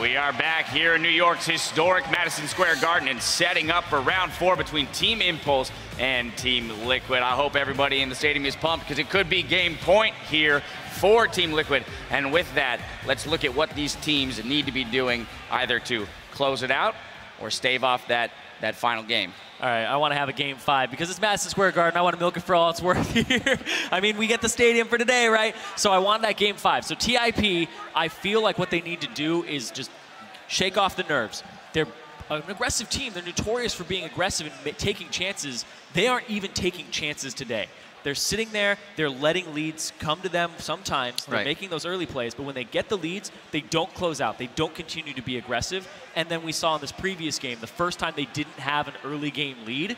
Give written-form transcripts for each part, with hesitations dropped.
We are back here in New York's historic Madison Square Garden and setting up for round 4 between Team Impulse and Team Liquid. I hope everybody in the stadium is pumped because it could be game point here for Team Liquid. And with that, let's look at what these teams need to be doing either to close it out or stave off that final game. All right, I want to have a game 5 because it's Madison Square Garden. I want to milk it for all it's worth here. I mean, we get the stadium for today, right? So I want that game 5. So TIP, I feel like what they need to do is just shake off the nerves. They're an aggressive team. They're notorious for being aggressive and taking chances. They aren't even taking chances today. They're sitting there, they're letting leads come to them sometimes. They're making those early plays, but when they get the leads, they don't close out. They don't continue to be aggressive. And then we saw in this previous game, the first time they didn't have an early game lead,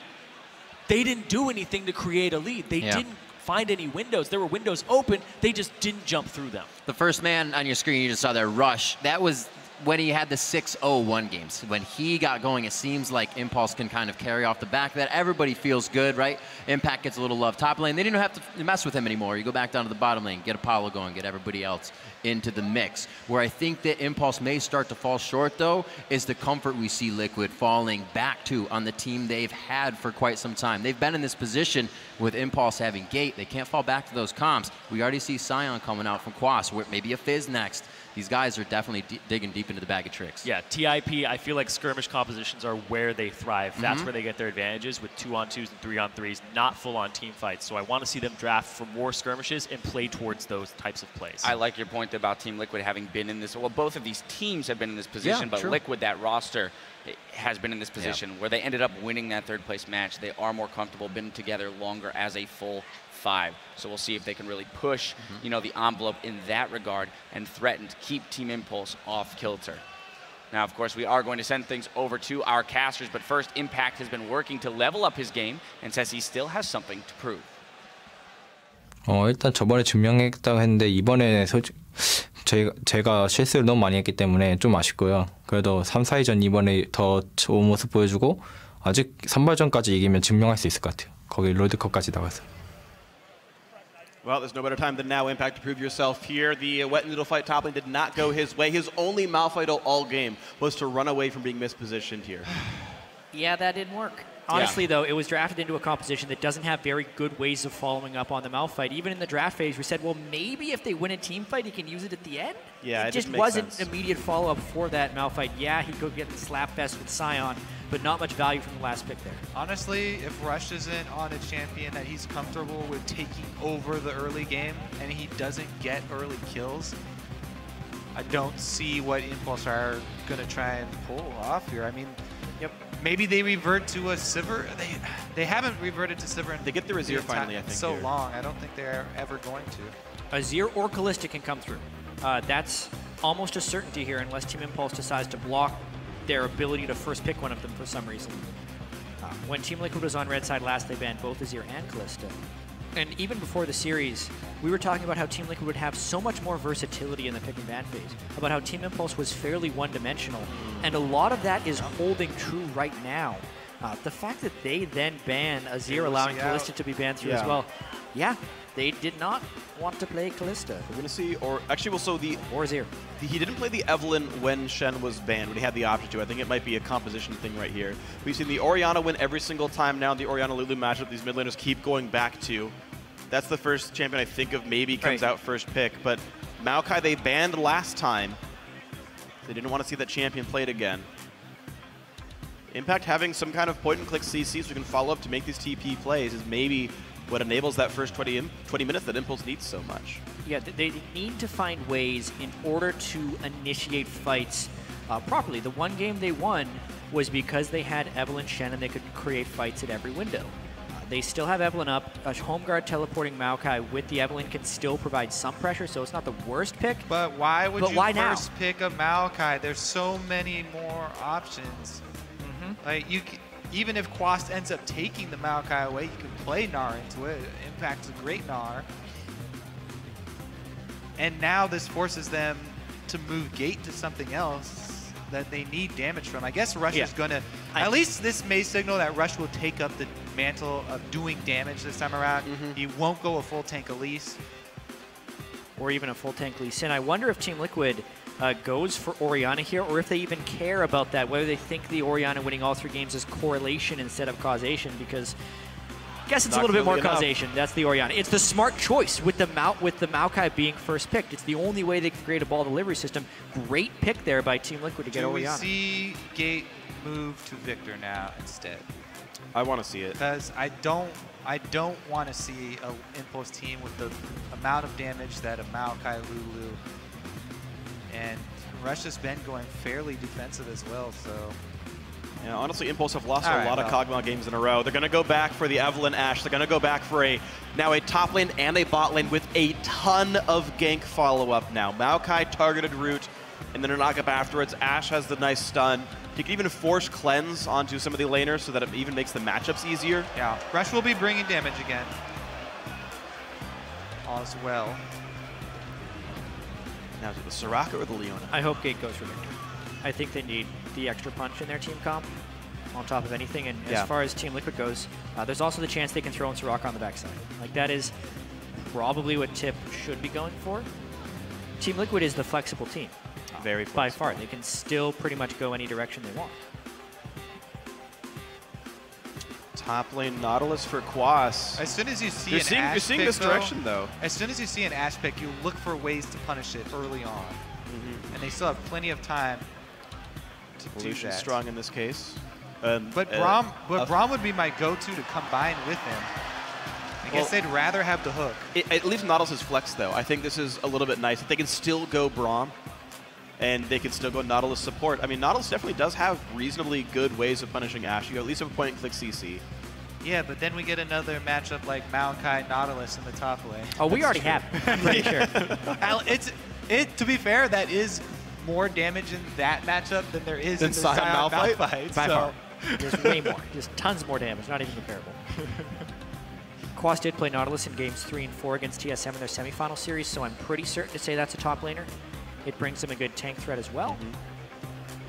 they didn't do anything to create a lead. They didn't find any windows. There were windows open, they just didn't jump through them. The first man on your screen, you just saw there, Rush. That was when he had the 6-0-1 games. When he got going, it seems like Impulse can kind of carry off the back of that. Everybody feels good, right? Impact gets a little love top lane. They didn't have to mess with him anymore. You go back down to the bottom lane, get Apollo going, get everybody else into the mix. Where I think that Impulse may start to fall short, though, is the comfort we see Liquid falling back to on the team they've had for quite some time. They've been in this position with Impulse having Gate. They can't fall back to those comps. We already see Sion coming out from Quas, where maybe a Fizz next. These guys are definitely digging deep into the bag of tricks. Yeah, TIP, I feel like skirmish compositions are where they thrive. That's where they get their advantages with 2-on-2s and 3-on-3s, not full-on team fights. So I want to see them draft for more skirmishes and play towards those types of plays. I like your point about Team Liquid having been in this. Well, both of these teams have been in this position, but Liquid, that roster, has been in this position where they ended up winning that third-place match. They are more comfortable, been together longer as a full 5. So we'll see if they can really push, you know, the envelope in that regard and threaten to keep Team Impulse off kilter. Now, of course, we are going to send things over to our casters, but first, Impact has been working to level up his game and says he still has something to prove. 일단 저번에 증명했다고 했는데 이번에 제가 실수를 너무 많이 했기 때문에 좀 아쉽고요. 그래도 3, 4위전 이번에 더 좋은 모습 보여주고 아직 선발전까지 이기면 증명할 수 있을 것 같아요. 거기 롤드컵까지 나가서. Well, there's no better time than now, Impact, to prove yourself here. The wet noodle fight top lane did not go his way. His only Malphite all game was to run away from being mispositioned here. Yeah, that didn't work. Honestly, though, it was drafted into a composition that doesn't have very good ways of following up on the Malphite. Even in the draft phase, we said, well, maybe if they win a team fight, he can use it at the end. Yeah, it just wasn't immediate follow-up for that Malphite. Yeah, he could get the slap fest with Sion, but not much value from the last pick there. Honestly, if Rush isn't on a champion that he's comfortable with taking over the early game and he doesn't get early kills, I don't see what Impulse are going to try and pull off here. I mean, maybe they revert to a Sivir. They haven't reverted to Sivir. They get the Azir finally, I think. So long. I don't think they're ever going to. Azir or Kalista can come through. That's almost a certainty here unless Team Impulse decides to block their ability to first pick one of them for some reason. When Team Liquid was on red side last, they banned both Azir and Kalista. And even before the series, we were talking about how Team Liquid would have so much more versatility in the pick and ban phase, about how Team Impulse was fairly one-dimensional, and a lot of that is holding true right now. The fact that they then ban Azir, allowing Kalista to be banned through as well, they did not want to play Kalista. We're going to see, or actually, well, so or Azir. He didn't play the Evelynn when Shen was banned, when he had the option to. I think it might be a composition thing right here. We've seen the Orianna win every single time now. The Orianna-Lulu matchup these mid laners keep going back to. That's the first champion I think of maybe comes out first pick. But Maokai they banned last time. They didn't want to see that champion played again. Impact having some kind of point-and-click CC so we can follow up to make these TP plays is maybe what enables that first 20 minutes that Impulse needs so much. Yeah, they need to find ways in order to initiate fights properly. The one game they won was because they had Evelynn Shen and they could create fights at every window. They still have Evelynn up. A home guard teleporting Maokai with the Evelynn can still provide some pressure, so it's not the worst pick. But why would you first pick a Maokai? There's so many more options. Like even if Quast ends up taking the Maokai away, you can play Gnar into it. Impact's a great Gnar. And now this forces them to move Gate to something else that they need damage from. I guess Rush is going to, at least this may signal that Rush will take up the mantle of doing damage this time around. He won't go a full tank Elise. or even a full tank Lee Sin. I wonder if Team Liquid goes for Orianna here, or if they even care about that, whether they think the Orianna winning all 3 games is correlation instead of causation, because I guess it's a little bit more causation. That's the Orianna. It's the smart choice with the Maokai being first picked. It's the only way they can create a ball delivery system. Great pick there by Team Liquid to get Orianna. Do we see Gate move to Victor now instead? I want to see it. Because I don't want to see an Impulse team with the amount of damage that a Maokai Lulu and Rush has been going fairly defensive as well, so. Yeah, honestly, Impulse have lost a lot of Kog'Maw games in a row. They're going to go back for the Evelynn Ashe. They're going to go back for now a top lane and a bot lane with a ton of gank follow-up now. Maokai targeted root, and then a knock-up afterwards. Ashe has the nice stun. He can even force cleanse onto some of the laners so that it even makes the matchups easier. Yeah, Rush will be bringing damage again as well. Now is it the Soraka or the Leona? I hope Gate goes for Victor. I think they need the extra punch in their team comp on top of anything. And as far as Team Liquid goes, there's also the chance they can throw in Soraka on the backside. Like, that is probably what Tip should be going for. Team Liquid is the flexible team. Very flexible. By far. They can still pretty much go any direction they want. Top lane Nautilus for Quas. As soon as you see You're Ashe seeing pick, this direction, though. As soon as you see an Ashe pick, you look for ways to punish it early on. And they still have plenty of time to do Lucian's that. strong in this case. But Braum would be my go-to to combine with him. I guess they'd rather have the hook. At least Nautilus is flex, though. I think this is a little bit nice. They can still go Braum, and they can still go Nautilus support. I mean, Nautilus definitely does have reasonably good ways of punishing Ashe. You at least have a point-and-click CC. Yeah, but then we get another matchup like Maokai Nautilus in the top lane. Oh, we already have it. I'm pretty sure. To be fair, that is more damage in that matchup than there is in the Sion Sion Malphite? Malphite. By So. far. There's way more. There's tons more damage, not even comparable. Quas did play Nautilus in games 3 and 4 against TSM in their semifinal series, so I'm pretty certain to say that's a top laner. It brings him a good tank threat as well.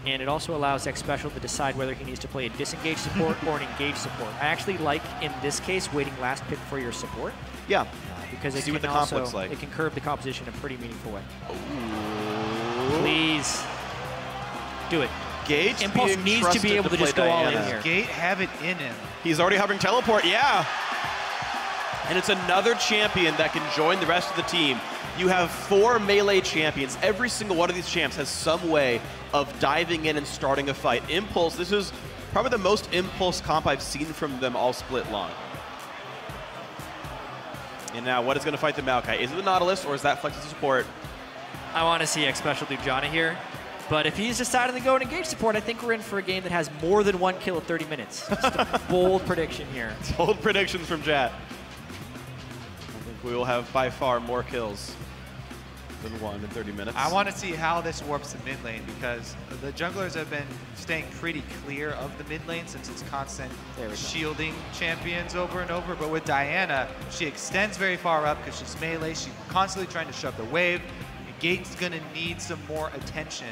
And it also allows X Special to decide whether he needs to play a disengage support or an engage support. I actually like, in this case, waiting last pick for your support. Yeah. Because it See what can the comp also looks like. it can curve the composition in a pretty meaningful way. Ooh. Please do it. Gate's Impulse being needs to be able to play just go all in Diana. here. Gate have it in him. He's already hovering teleport, yeah. And it's another champion that can join the rest of the team. You have 4 melee champions. Every single one of these champs has some way of diving in and starting a fight. Impulse, this is probably the most Impulse comp I've seen from them all split long. And now, what is going to fight the Maokai? Is it the Nautilus, or is that Flex's support? I want to see X Special do Janna here. But if he's decided to go and engage support, I think we're in for a game that has more than 1 kill at 30 minutes. Just a bold prediction here. Bold predictions from Jat. I think we will have by far more kills than 1 in 30 minutes. I want to see how this warps the mid lane because the junglers have been staying pretty clear of the mid lane since it's constant shielding champions over and over. But with Diana, she extends very far up because she's melee. She's constantly trying to shove the wave. Gate's going to need some more attention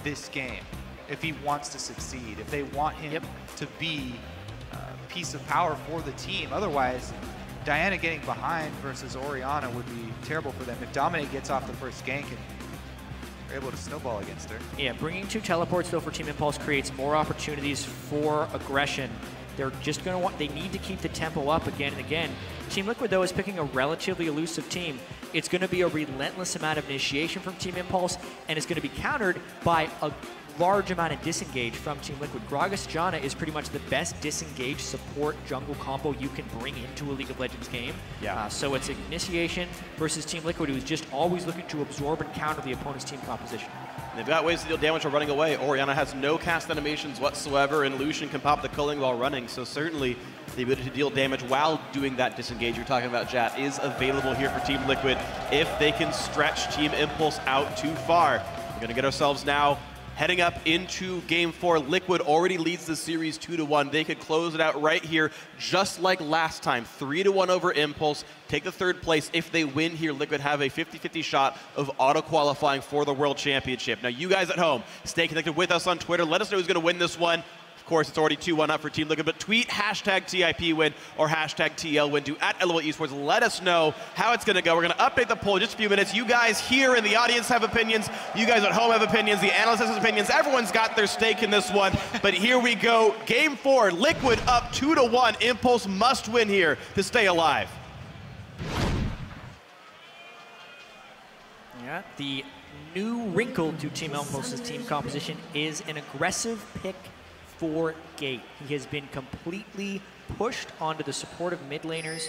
this game if he wants to succeed, if they want him to be a piece of power for the team. Otherwise, Diana getting behind versus Orianna would be terrible for them. If Dominate gets off the first gank and they're able to snowball against her. Yeah, bringing 2 teleports though for Team Impulse creates more opportunities for aggression. They're just going to they need to keep the tempo up again and again. Team Liquid though is picking a relatively elusive team. It's going to be a relentless amount of initiation from Team Impulse, and it's going to be countered by a large amount of disengage from Team Liquid. Gragas Janna is pretty much the best disengage support jungle combo you can bring into a League of Legends game. Yeah. So it's initiation versus Team Liquid, who's just always looking to absorb and counter the opponent's team composition. They've got ways to deal damage while running away. Orianna has no cast animations whatsoever, and Lucian can pop the culling while running, so certainly the ability to deal damage while doing that disengage you're talking about, Jat, is available here for Team Liquid if they can stretch Team Impulse out too far. We're going to get ourselves now heading up into Game 4. Liquid already leads the series 2-1. They could close it out right here, just like last time. 3-1 over Impulse. Take the 3rd place. If they win here, Liquid have a 50-50 shot of auto-qualifying for the World Championship. Now, you guys at home, stay connected with us on Twitter. Let us know who's going to win this one. Of course, it's already 2-1 up for Team Liquid, but tweet hashtag TIP win or hashtag TL win to @LOL Esports. Let us know how it's going to go. We're going to update the poll in just a few minutes. You guys here in the audience have opinions. You guys at home have opinions. The analysts have opinions. Everyone's got their stake in this one. But here we go. Game 4, Liquid up 2-1. Impulse must win here to stay alive. Yeah, the new wrinkle to Team Impulse's team composition is an aggressive pick for Gate. He has been completely pushed onto the supportive mid laners,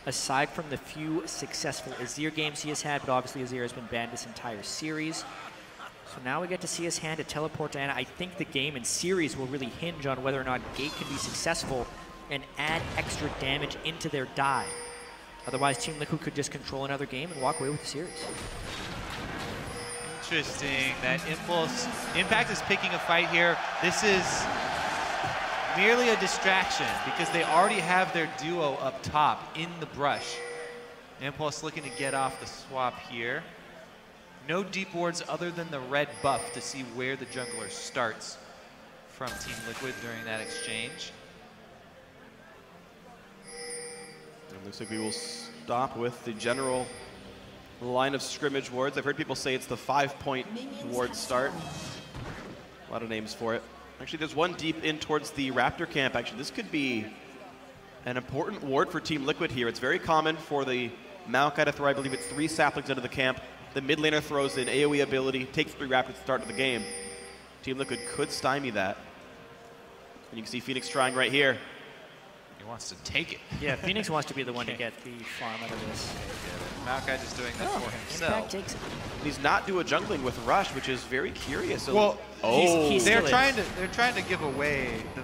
aside from the few successful Azir games he has had, but obviously Azir has been banned this entire series. So now we get to see his hand to teleport to Ana. I think the game and series will really hinge on whether or not Gate can be successful and add extra damage into their dive. Otherwise, Team Liquid could just control another game and walk away with the series. Interesting that Impact is picking a fight here. This is merely a distraction because they already have their duo up top in the brush. Impulse looking to get off the swap here. No deep wards other than the red buff to see where the jungler starts from Team Liquid during that exchange. It looks like we will stop with the general line of scrimmage wards. I've heard people say it's the 5-point ward start. A lot of names for it. Actually, there's one deep in towards the Raptor camp. Actually, this could be an important ward for Team Liquid here. It's very common for the Maokai to throw, I believe it's 3 saplings into the camp. The mid laner throws an AoE ability, takes 3 Raptors to start of the game. Team Liquid could stymie that. And you can see Phoenix trying right here. He wants to take it. Yeah, Phoenix wants to be the one to get the farm out of this. Maokai just doing that for himself. Impact takes it. He's not do a jungling with Rush, which is very curious. So, well, they're still trying to give away the,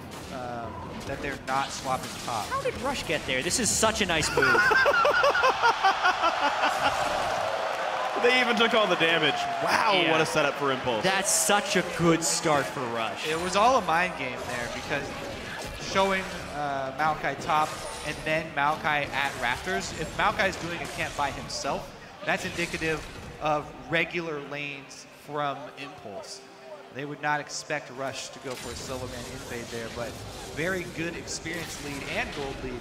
that they're not swapping top. How did Rush get there? This is such a nice move. They even took all the damage. Wow, Yeah. what a setup for Impulse. That's such a good start for Rush. It was all a mind game there because showing Maokai top and then Maokai at Raptors. If Maokai's doing a camp by himself, that's indicative of regular lanes from Impulse. They would not expect Rush to go for a solo man invade there, but very good experience lead and gold lead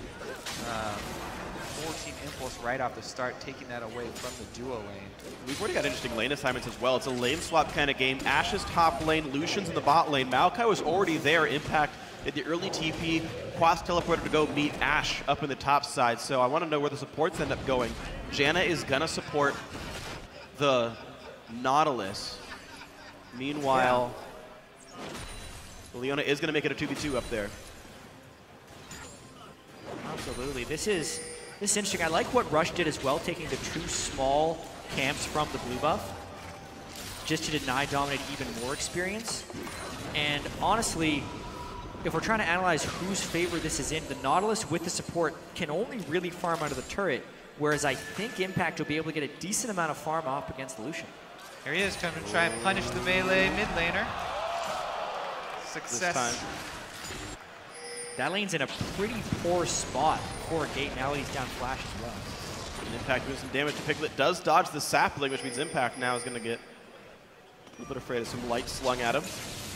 for Team Impulse right off the start, taking that away from the duo lane. We've already got interesting lane assignments as well. It's a lane swap kind of game. Ashe's top lane, Lucian's in the bot lane. Maokai was already there. Impact at the early TP. Quas teleported to go meet Ashe up in the top side. So I want to know where the supports end up going. Janna is going to support the Nautilus. Meanwhile, Leona is going to make it a 2v2 up there. Absolutely. This is interesting. I like what Rush did as well, taking the 2 small camps from the blue buff, just to deny Dominate even more experience. And honestly, if we're trying to analyze whose favor this is in, the Nautilus with the support can only really farm out of the turret, whereas I think Impact will be able to get a decent amount of farm off against Lucian. Here he is, coming to try and punish the melee mid laner. Success. This time. That lane's in a pretty poor spot for Gate. Now he's down flash as well. And Impact doing some damage to Piglet. Does dodge the sapling, which means Impact now is going to get a little bit afraid of some light slung at him.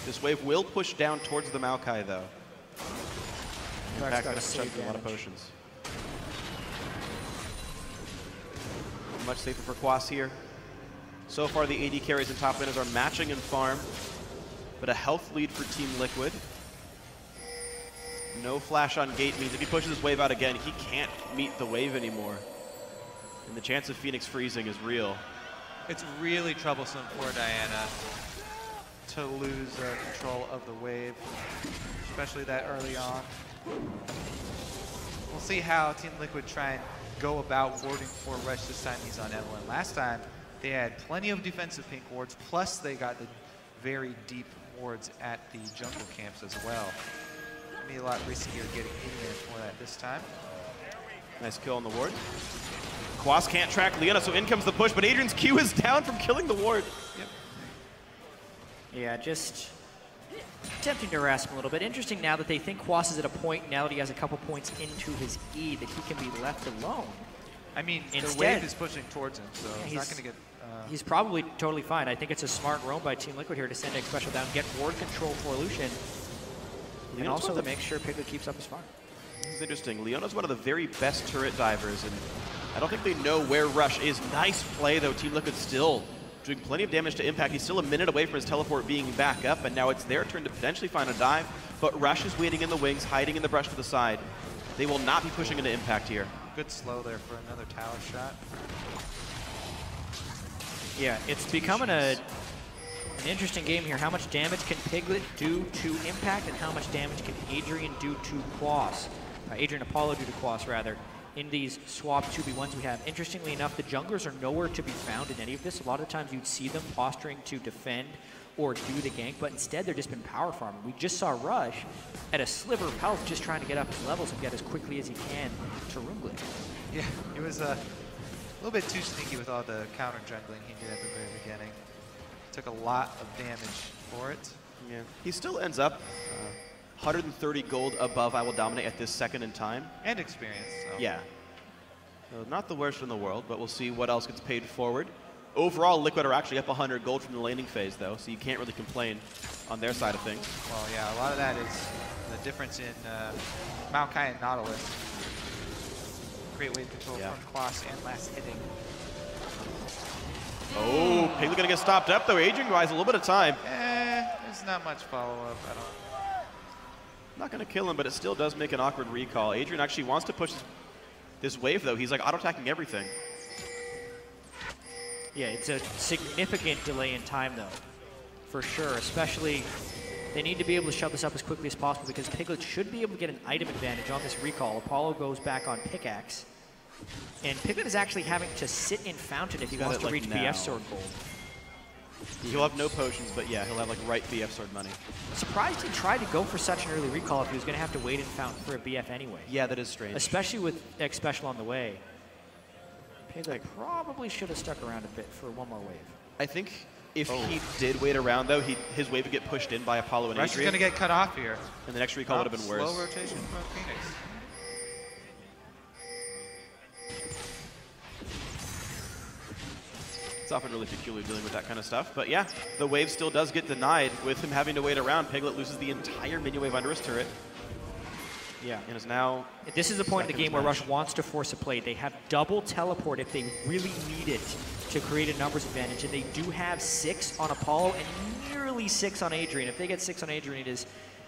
This wave will push down towards the Maokai, though. Impact got a lot of potions. Much safer for Quas here. So far, the AD carries and top laners are matching in farm, but a health lead for Team Liquid. No flash on Gate means if he pushes this wave out again, he can't meet the wave anymore. And the chance of Phoenix freezing is real. It's really troublesome for Diana to lose control of the wave, especially that early on. We'll see how Team Liquid try and go about warding for Rush this time he's on Evelynn. Last time, they had plenty of defensive pink wards, plus they got the very deep wards at the jungle camps as well. It'll be a lot riskier getting in there for that this time. Nice kill on the ward. Quas can't track Leona, so in comes the push, but Adrian's Q is down from killing the ward. Yep. Yeah, just attempting to harass him a little bit. Interesting now that they think Quas is at a point, now that he has a couple points into his E, that he can be left alone. I mean, Instead, the wave is pushing towards him, so yeah, he's not going to get... He's probably totally fine. I think it's a smart roam by Team Liquid here to send a special down, get ward control for Lucian. And also to make sure Piglet keeps up his farm. This is interesting. Leona's one of the very best turret divers, and I don't think they know where Rush is. Nice play, though. Team Liquid still doing plenty of damage to Impact. He's still a minute away from his teleport being back up, and now it's their turn to potentially find a dive, but Rush is waiting in the wings, hiding in the brush to the side. They will not be pushing into Impact here. Good slow there for another tower shot. Yeah, it's becoming an interesting game here. How much damage can Piglet do to Impact, and how much damage can Adrian do to Quas? Adrian Apollo do to Quas, rather, in these swap 2v1s we have. Interestingly enough, the junglers are nowhere to be found in any of this. A lot of times you'd see them posturing to defend or do the gank, but instead they're just been power farming. We just saw Rush at a sliver of health just trying to get up his levels and get as quickly as he can to Roomglitch. Yeah, he was a little bit too sneaky with all the counter jungling he did at the very beginning. Took a lot of damage for it. Yeah, he still ends up 130 gold above I Will Dominate at this second in time. And experience. So. Yeah. So not the worst in the world, but we'll see what else gets paid forward. Overall, Liquid are actually up 100 gold from the laning phase, though, so you can't really complain on their side of things. Well, yeah, a lot of that is the difference in Maokai and Nautilus. Great wave control from Quas and last hitting. Oh, Piglet gonna get stopped up, though. Adrian buys a little bit of time. There's not much follow-up. Not gonna kill him, but it still does make an awkward recall. Adrian actually wants to push this wave, though. He's like auto-attacking everything. Yeah, it's a significant delay in time, though, for sure. Especially, they need to be able to shove this up as quickly as possible because Piglet should be able to get an item advantage on this recall. Apollo goes back on Pickaxe, and Piglet is actually having to sit in Fountain if he wants to reach BF Sword gold. He'll have no potions, but yeah, he'll have like right BF Sword money. Surprised he tried to go for such an early recall if he was going to have to wait in Fountain for a BF anyway. Yeah, that is strange. Especially with X Special on the way. Piglet probably should have stuck around a bit for one more wave. I think if he did wait around, though, his wave would get pushed in by Apollo and Rush Adrian. is going to get cut off here. And the next recall would have been worse. Slow rotation from Phoenix. It's often really peculiar dealing with that kind of stuff. But yeah, the wave still does get denied with him having to wait around. Piglet loses the entire minion wave under his turret. Yeah. And is now... This is the point in the game where Rush wants to force a play. They have double teleport if they really need it to create a numbers advantage. And they do have 6 on Apollo and nearly 6 on Adrian. If they get 6 on Adrian, it is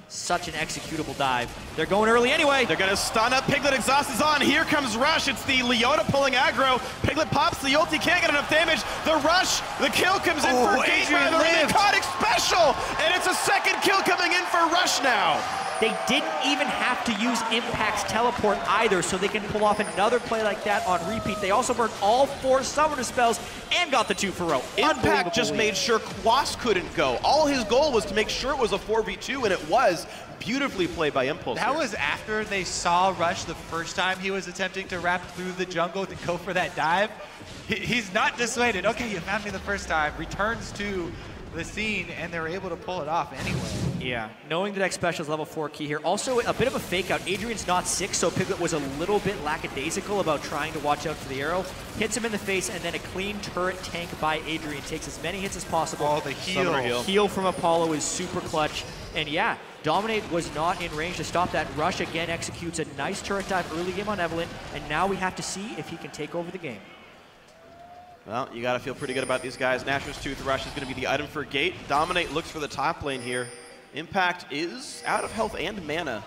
such an executable dive. They're going early anyway. They're going to stun up. Piglet exhaust is on. Here comes Rush. It's the Leona pulling aggro. Piglet pops the ulti. Can't get enough damage. The Rush, the kill comes in for Adrian. The Iconic special. And it's a second kill coming in for Rush now. They didn't even have to use Impact's teleport either, so they can pull off another play like that on repeat. They also burned all 4 summoner spells and got the 2 for row. Impact just made sure Quas couldn't go. All his goal was to make sure it was a 4v2, and it was. Beautifully played by Impulse. That was after they saw Rush the first time he was attempting to wrap through the jungle to go for that dive. He's not dissuaded. Okay, you found me the first time. Returns to the scene, and they were able to pull it off anyway. Yeah, knowing that X Special is level 4 key here. Also, a bit of a fake out. Adrian's not 6, so Piglet was a little bit lackadaisical about trying to watch out for the arrow. Hits him in the face, and then a clean turret tank by Adrian. Takes as many hits as possible. Oh, the heal. Heal from Apollo is super clutch. And yeah, Dominate was not in range to stop that. Rush again executes a nice turret dive early game on Evelynn, and now we have to see if he can take over the game. Well, you got to feel pretty good about these guys. Nashor's Tooth Rush is going to be the item for Gate. Dominate looks for the top lane here. Impact is out of health and mana.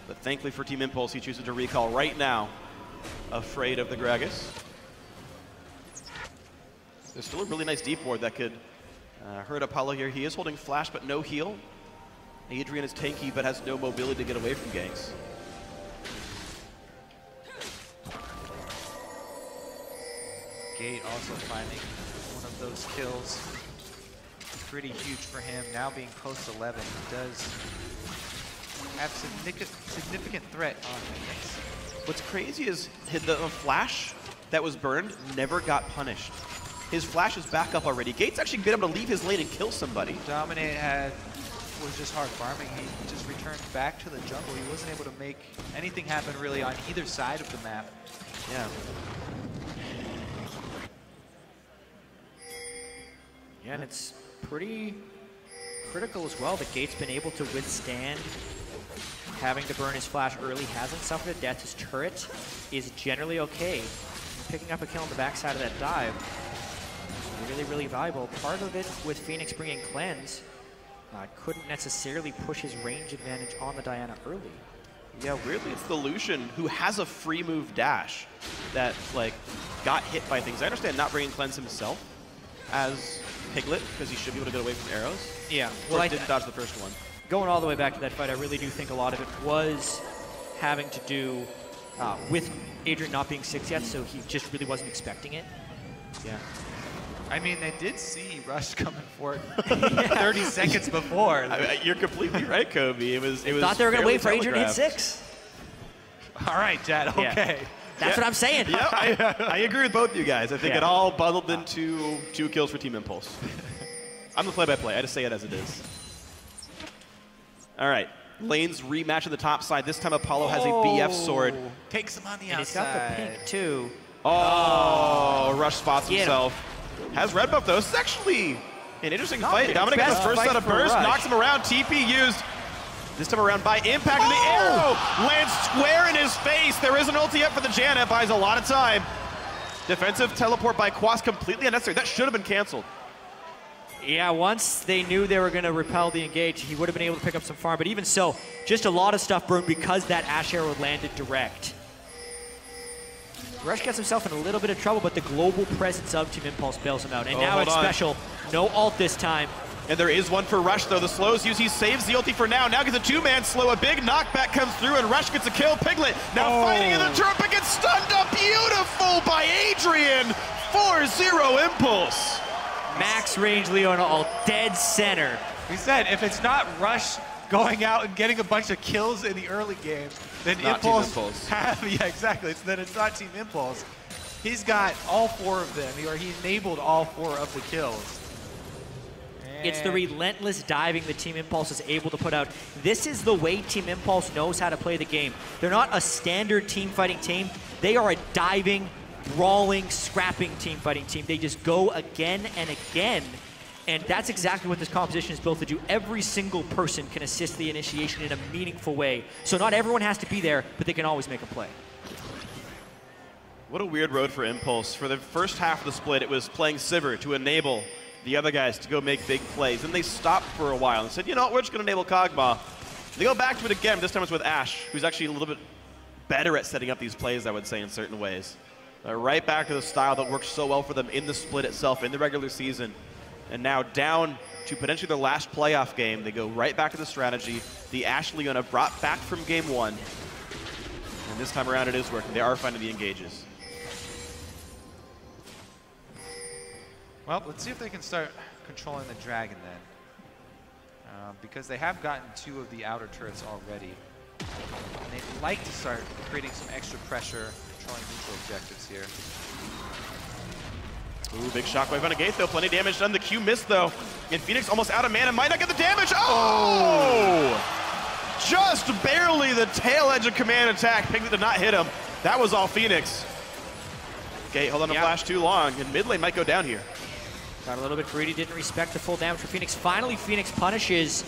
But thankfully for Team Impulse, he chooses to recall right now, afraid of the Gragas. There's still a really nice deep ward that could hurt Apollo here. He is holding flash, but no heal. Adrian is tanky, but has no mobility to get away from ganks. Gate also finding one of those kills. Pretty huge for him. Now being post 11, he does have significant threat on him. What's crazy is the flash that was burned never got punished. His flash is back up already. Gate's actually been able to leave his lane and kill somebody. Dominate was just hard farming. He just returned back to the jungle. He wasn't able to make anything happen really on either side of the map. Yeah. Yeah, and it's pretty critical as well that Gate's been able to withstand having to burn his flash early, hasn't suffered a death. His turret is generally okay. Picking up a kill on the backside of that dive, really, really valuable. Part of it with Phoenix bringing Cleanse, couldn't necessarily push his range advantage on the Diana early. Yeah, weirdly, it's the Lucian who has a free move dash that, like, got hit by things. I understand not bringing Cleanse himself as Piglet, because he should be able to get away from arrows. Yeah. Well, I didn't dodge the first one. Going all the way back to that fight, I really do think a lot of it was having to do with Adrian not being 6 yet, so he just really wasn't expecting it. Yeah. I mean, they did see Rush coming for it 30 seconds before. You're completely right, Kobe. It was. Thought they were going to wait for Adrian to hit telegraphed. 6. All right, Dad, okay. That's what I'm saying. Yeah, I agree with both you guys. I think it all bundled into 2 kills for Team Impulse. I'm the play-by-play. I just say it as it is. All right. Lanes rematch on the top side. This time Apollo has a BF sword. Takes him on the And outside. he's got the pink, too. Oh, Rush spots Get him. himself. Has red buff, though. This is actually an interesting fight. the Dominic gets his best first fight set of for burst, Rush. knocks him around. TP used. This time around by impact, and the arrow lands square in his face. There is an ulti up for the Janna, buys a lot of time. Defensive teleport by Quas, completely unnecessary. That should have been canceled. Yeah, once they knew they were going to repel the engage, he would have been able to pick up some farm. But even so, just a lot of stuff burned because that Ash arrow landed direct. Rush gets himself in a little bit of trouble, but the global presence of Team Impulse bails him out. And now it's special. No ult this time. And there is one for Rush, though. The slows use. He saves the ulti for now. Now gets a 2-man slow. A big knockback comes through, and Rush gets a kill. Piglet now fighting in the turret, but gets stunned up. Beautiful by Adrian. 4-0 Impulse. Max range Leona all dead center. We said if it's not Rush going out and getting a bunch of kills in the early game, then Not Team Impulse Impulse. yeah, exactly. Then it's not Team Impulse. He's got all 4 of them, or he enabled all 4 of the kills. It's the relentless diving that Team Impulse is able to put out. This is the way Team Impulse knows how to play the game. They're not a standard team fighting team. They are a diving, brawling, scrapping team fighting team. They just go again and again. And that's exactly what this composition is built to do. Every single person can assist the initiation in a meaningful way. So not everyone has to be there, but they can always make a play. What a weird road for Impulse. For the first half of the split, it was playing Sivir to enable the other guys to go make big plays. Then they stopped for a while and said, you know what, we're just going to enable Kog'Maw. They go back to it again. This time it's with Ashe, who's actually a little bit better at setting up these plays, I would say, in certain ways. Right back to the style that worked so well for them in the split itself, in the regular season. And now down to potentially their last playoff game, they go right back to the strategy. The Ashe Leona brought back from game 1. And this time around it is working. They are finding the engages. Well, let's see if they can start controlling the Dragon then. Because they have gotten 2 of the outer turrets already. And they'd like to start creating some extra pressure, controlling neutral objectives here. Ooh, big shockwave on a gate, though. Plenty of damage done. The Q missed, though. And Phoenix almost out of mana. Might not get the damage. Oh! Just barely the tail edge of command attack. Piglet did not hit him. That was all Phoenix. Gate held on to flash too long, and mid lane might go down here. Got a little bit greedy, didn't respect the full damage for Phoenix. Finally, Phoenix punishes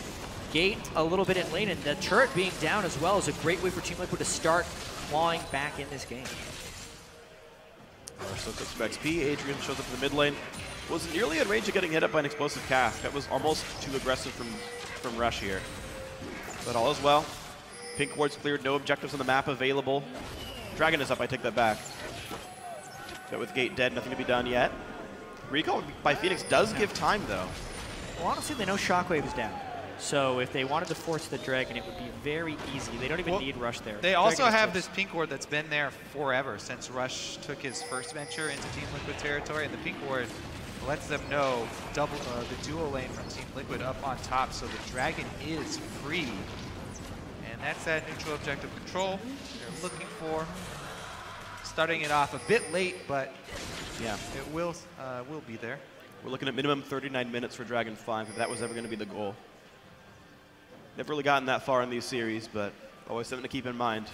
Gate a little bit in lane, and the turret being down as well is a great way for Team Liquid to start clawing back in this game. So cooks some XP. Adrian shows up in the mid lane. Was nearly in range of getting hit up by an explosive cast. That was almost too aggressive from Rush here. But all is well. Pink ward's cleared, no objectives on the map available. Dragon is up, I take that back. But with Gate dead, nothing to be done yet. Recall by Phoenix does give time, though. Well, honestly, they know Shockwave is down. So if they wanted to force the Dragon, it would be very easy. They don't even need Rush there. They also have this pink ward that's been there forever since Rush took his first venture into Team Liquid territory, and the pink ward lets them know the duo lane from Team Liquid up on top, so the Dragon is free. And that's that neutral objective control they're looking for. Starting it off a bit late, but yeah, it will be there. We're looking at minimum 39 minutes for Dragon 5, if that was ever going to be the goal. Never really gotten that far in these series, but always something to keep in mind.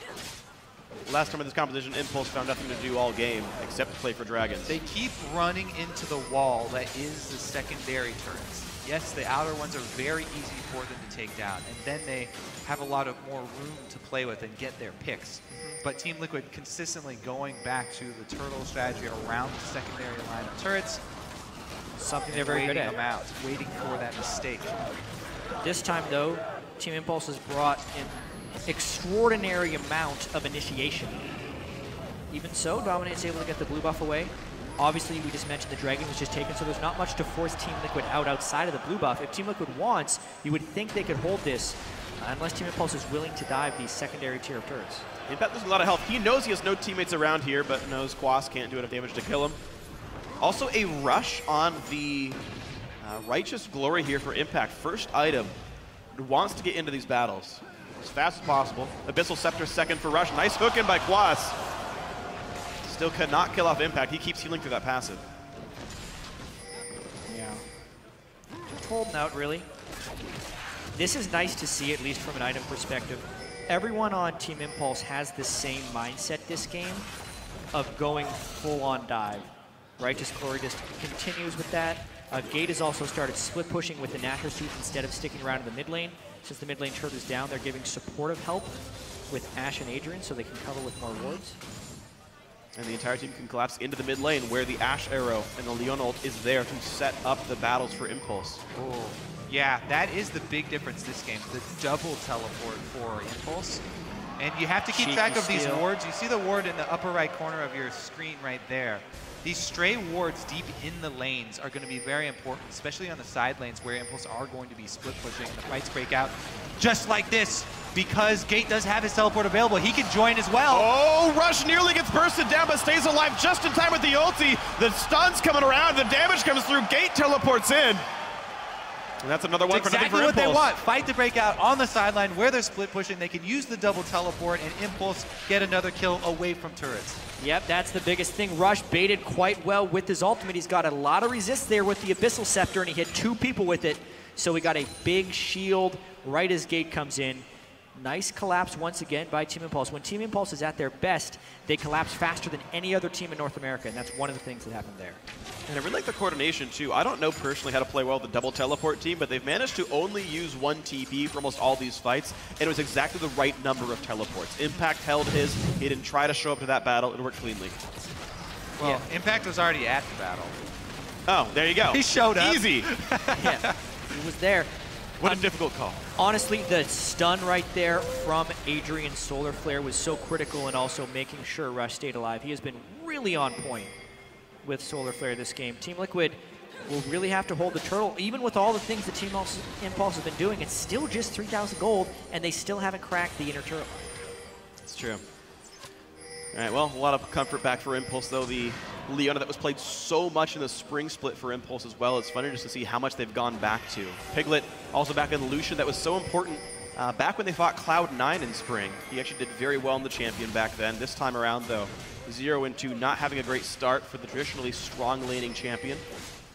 Last time in this competition, Impulse found nothing to do all game except play for Dragons. They keep running into the wall that is the secondary turrets. Yes, the outer ones are very easy for them to take down, and then they have a lot of more room to play with and get their picks. But Team Liquid consistently going back to the turtle strategy around the secondary line of turrets. Something they're very good at. Waiting them out, waiting for that mistake. This time, though, Team Impulse has brought an extraordinary amount of initiation. Even so, Dominate's able to get the blue buff away. Obviously, we just mentioned the Dragon was just taken, so there's not much to force Team Liquid out outside of the blue buff. If Team Liquid wants, you would think they could hold this, unless Team Impulse is willing to dive these secondary tier of turrets. Impact loses a lot of health. He knows he has no teammates around here, but knows Quas can't do enough damage to kill him. Also a rush on the Righteous Glory here for Impact. First item, wants to get into these battles as fast as possible. Abyssal Scepter second for Rush. Nice hook in by Quas. Still cannot kill off Impact. He keeps healing through that passive. Yeah. Holding out, really. This is nice to see, at least from an item perspective. Everyone on Team Impulse has the same mindset this game of going full-on dive. Righteous Glory just continues with that. Gate has also started split pushing with the Nashor Suits instead of sticking around in the mid lane. Since the mid lane turret is down, they're giving supportive help with Ashe and Adrian so they can cover with more wards. And the entire team can collapse into the mid lane where the Ashe arrow and the Leon ult is there to set up the battles for Impulse. Oh, yeah, that is the big difference this game, the double teleport for Impulse. And you have to keep track of these wards. You see the ward in the upper right corner of your screen right there. These stray wards deep in the lanes are going to be very important, especially on the side lanes where Impulse are going to be split pushing. The fights break out just like this because Gate does have his teleport available. He can join as well. Oh, Rush nearly gets bursted down but stays alive just in time with the ulti. The stun's coming around, the damage comes through, Gate teleports in. And that's another one for nothing for Impulse. Exactly what they want. Fight to break out on the sideline where they're split pushing. They can use the double teleport and Impulse get another kill away from turrets. Yep, that's the biggest thing. Rush baited quite well with his ultimate. He's got a lot of resist there with the Abyssal Scepter, and he hit 2 people with it. So we got a big shield right as Gate comes in. Nice collapse once again by Team Impulse. When Team Impulse is at their best, they collapse faster than any other team in North America, and that's one of the things that happened there. And I really like the coordination, too. I don't know personally how to play well with the double teleport team, but they've managed to only use 1 TP for almost all these fights, and it was exactly the right number of teleports. Impact held his. He didn't try to show up to that battle. It worked cleanly. Well, yeah. Impact was already at the battle. Oh, there you go. He showed up. Easy. Yeah, he was there. What a difficult call. Honestly, the stun right there from Adrian Solar Flare was so critical and also making sure Rush stayed alive. He has been really on point with Solar Flare this game. Team Liquid will really have to hold the turtle. Even with all the things that Team Impulse has been doing, it's still just 3,000 gold, and they still haven't cracked the inner turtle. It's true. All right, well, a lot of comfort back for Impulse, though. The Leona that was played so much in the spring split for Impulse as well. It's funny just to see how much they've gone back to. Piglet also back in Lucian. That was so important back when they fought Cloud9 in spring. He actually did very well in the champion back then. This time around, though, 0-2, not having a great start for the traditionally strong laning champion.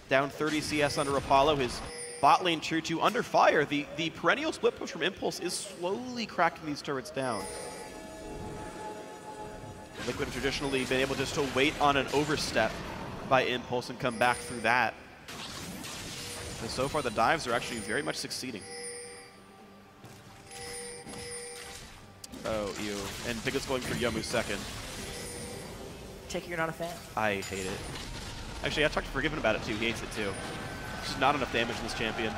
Down 30 CS under Apollo. His bot lane tier 2 under fire. The perennial split push from Impulse is slowly cracking these turrets down. Liquid have traditionally been able just to wait on an overstep by Impulse and come back through that. And so far, the dives are actually very much succeeding. Oh, ew. And Piglet's going for Yomu second. Take it you're not a fan? I hate it. Actually, I talked to Forgiven about it too. He hates it too. Just not enough damage in this champion.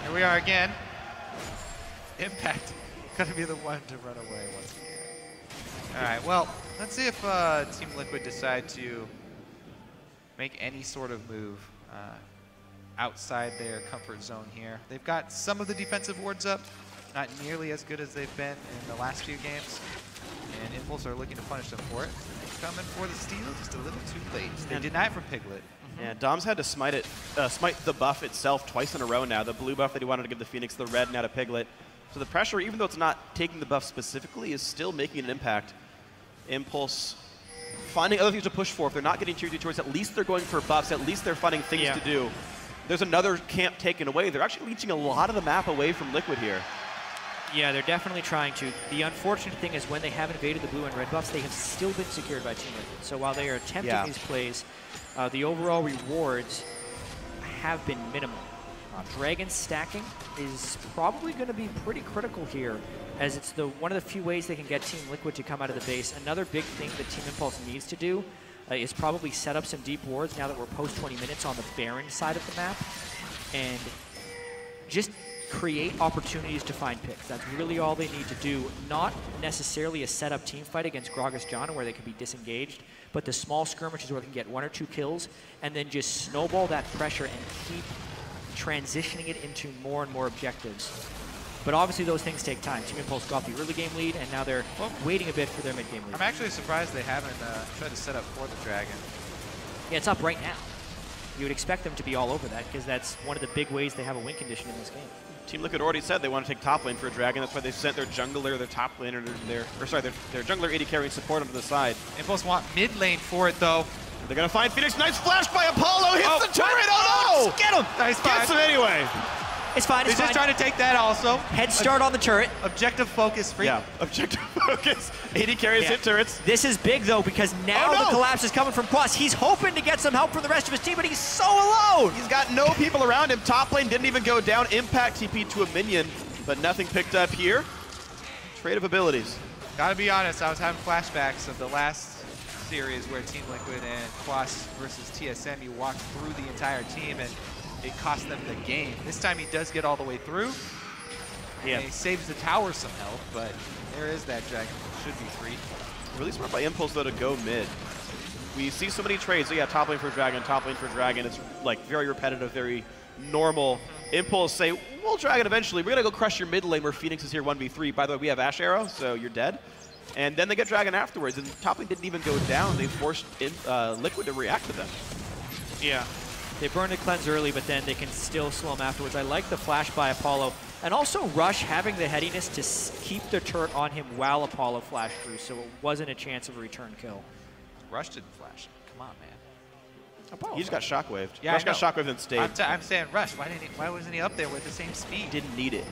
Here we are again. Impact gonna be the one to run away once again. All right, well, let's see if Team Liquid decide to make any sort of move outside their comfort zone here. They've got some of the defensive wards up, not nearly as good as they've been in the last few games, and Impulse are looking to punish them for it. Coming for the steal, just a little too late. They deny it from Piglet. Yeah, Dom's had to smite the buff itself twice in a row now. The blue buff that he wanted to give the Phoenix, the red now to Piglet. So the pressure, even though it's not taking the buff specifically, is still making an impact. Impulse finding other things to push for. If they're not getting tier 2 turrets, at least they're going for buffs. At least they're finding things to do. There's another camp taken away. They're actually leeching a lot of the map away from Liquid here. Yeah, they're definitely trying to. The unfortunate thing is when they have invaded the blue and red buffs, they have still been secured by Team Liquid. So while they are attempting these plays, the overall rewards have been minimal. Dragon stacking is probably going to be pretty critical here, as it's one of the few ways they can get Team Liquid to come out of the base. Another big thing that Team Impulse needs to do is probably set up some deep wards now that we're post 20 minutes on the Baron side of the map, and just create opportunities to find picks. That's really all they need to do. Not necessarily a set-up team fight against Gragas Jana where they can be disengaged, but the small skirmishes where they can get 1 or 2 kills and then just snowball that pressure and keep transitioning it into more and more objectives. But obviously those things take time. Team Impulse got the early game lead, and now they're waiting a bit for their mid-game lead. I'm actually surprised they haven't tried to set up for the Dragon. Yeah, it's up right now. You would expect them to be all over that, because that's one of the big ways they have a win condition in this game. Team Liquid already said they want to take top lane for a Dragon. That's why they sent their jungler, their top laner, their jungler AD carry and support them to the side. Impulse want mid lane for it, though. They're going to find Phoenix. Nice flash by Apollo. Hits the turret. Oh, no! Get him! Nice Gets him anyway. It's fine, it's He's fine. just trying to take that also. Head start on the turret. Objective focus free. Yeah, objective focus. AD carries hit turrets. This is big, though, because now the collapse is coming from Quas. He's hoping to get some help from the rest of his team, but he's so alone. He's got no people around him. Top lane didn't even go down. Impact TP to a minion, but nothing picked up here. Trade of abilities. Gotta be honest, I was having flashbacks of the last series where Team Liquid and Quas versus TSM, you walked through the entire team and it cost them the game. This time he does get all the way through. Yeah. And he saves the tower some health, but there is that Dragon. Should be free. Really smart by Impulse, though, to go mid. We see so many trades. So yeah, top lane for Dragon, top lane for Dragon. It's like very repetitive, very normal. Impulse say, we'll Dragon eventually. We're going to go crush your mid lane where Phoenix is here 1v3. By the way, we have Ash Arrow, so you're dead. And then they get Dragon afterwards, and top lane didn't even go down. They forced Liquid to react to them. Yeah. They burn the cleanse early, but then they can still slow them afterwards. I like the flash by Apollo. And also Rush having the headiness to keep the turret on him while Apollo flashed through, so it wasn't a chance of a return kill. Rush didn't flash him. Come on, man. Apollo. He just got shockwaved. Yeah, Rush got shockwaved and stayed. I'm saying Rush. Why wasn't he up there with the same speed? Didn't need it.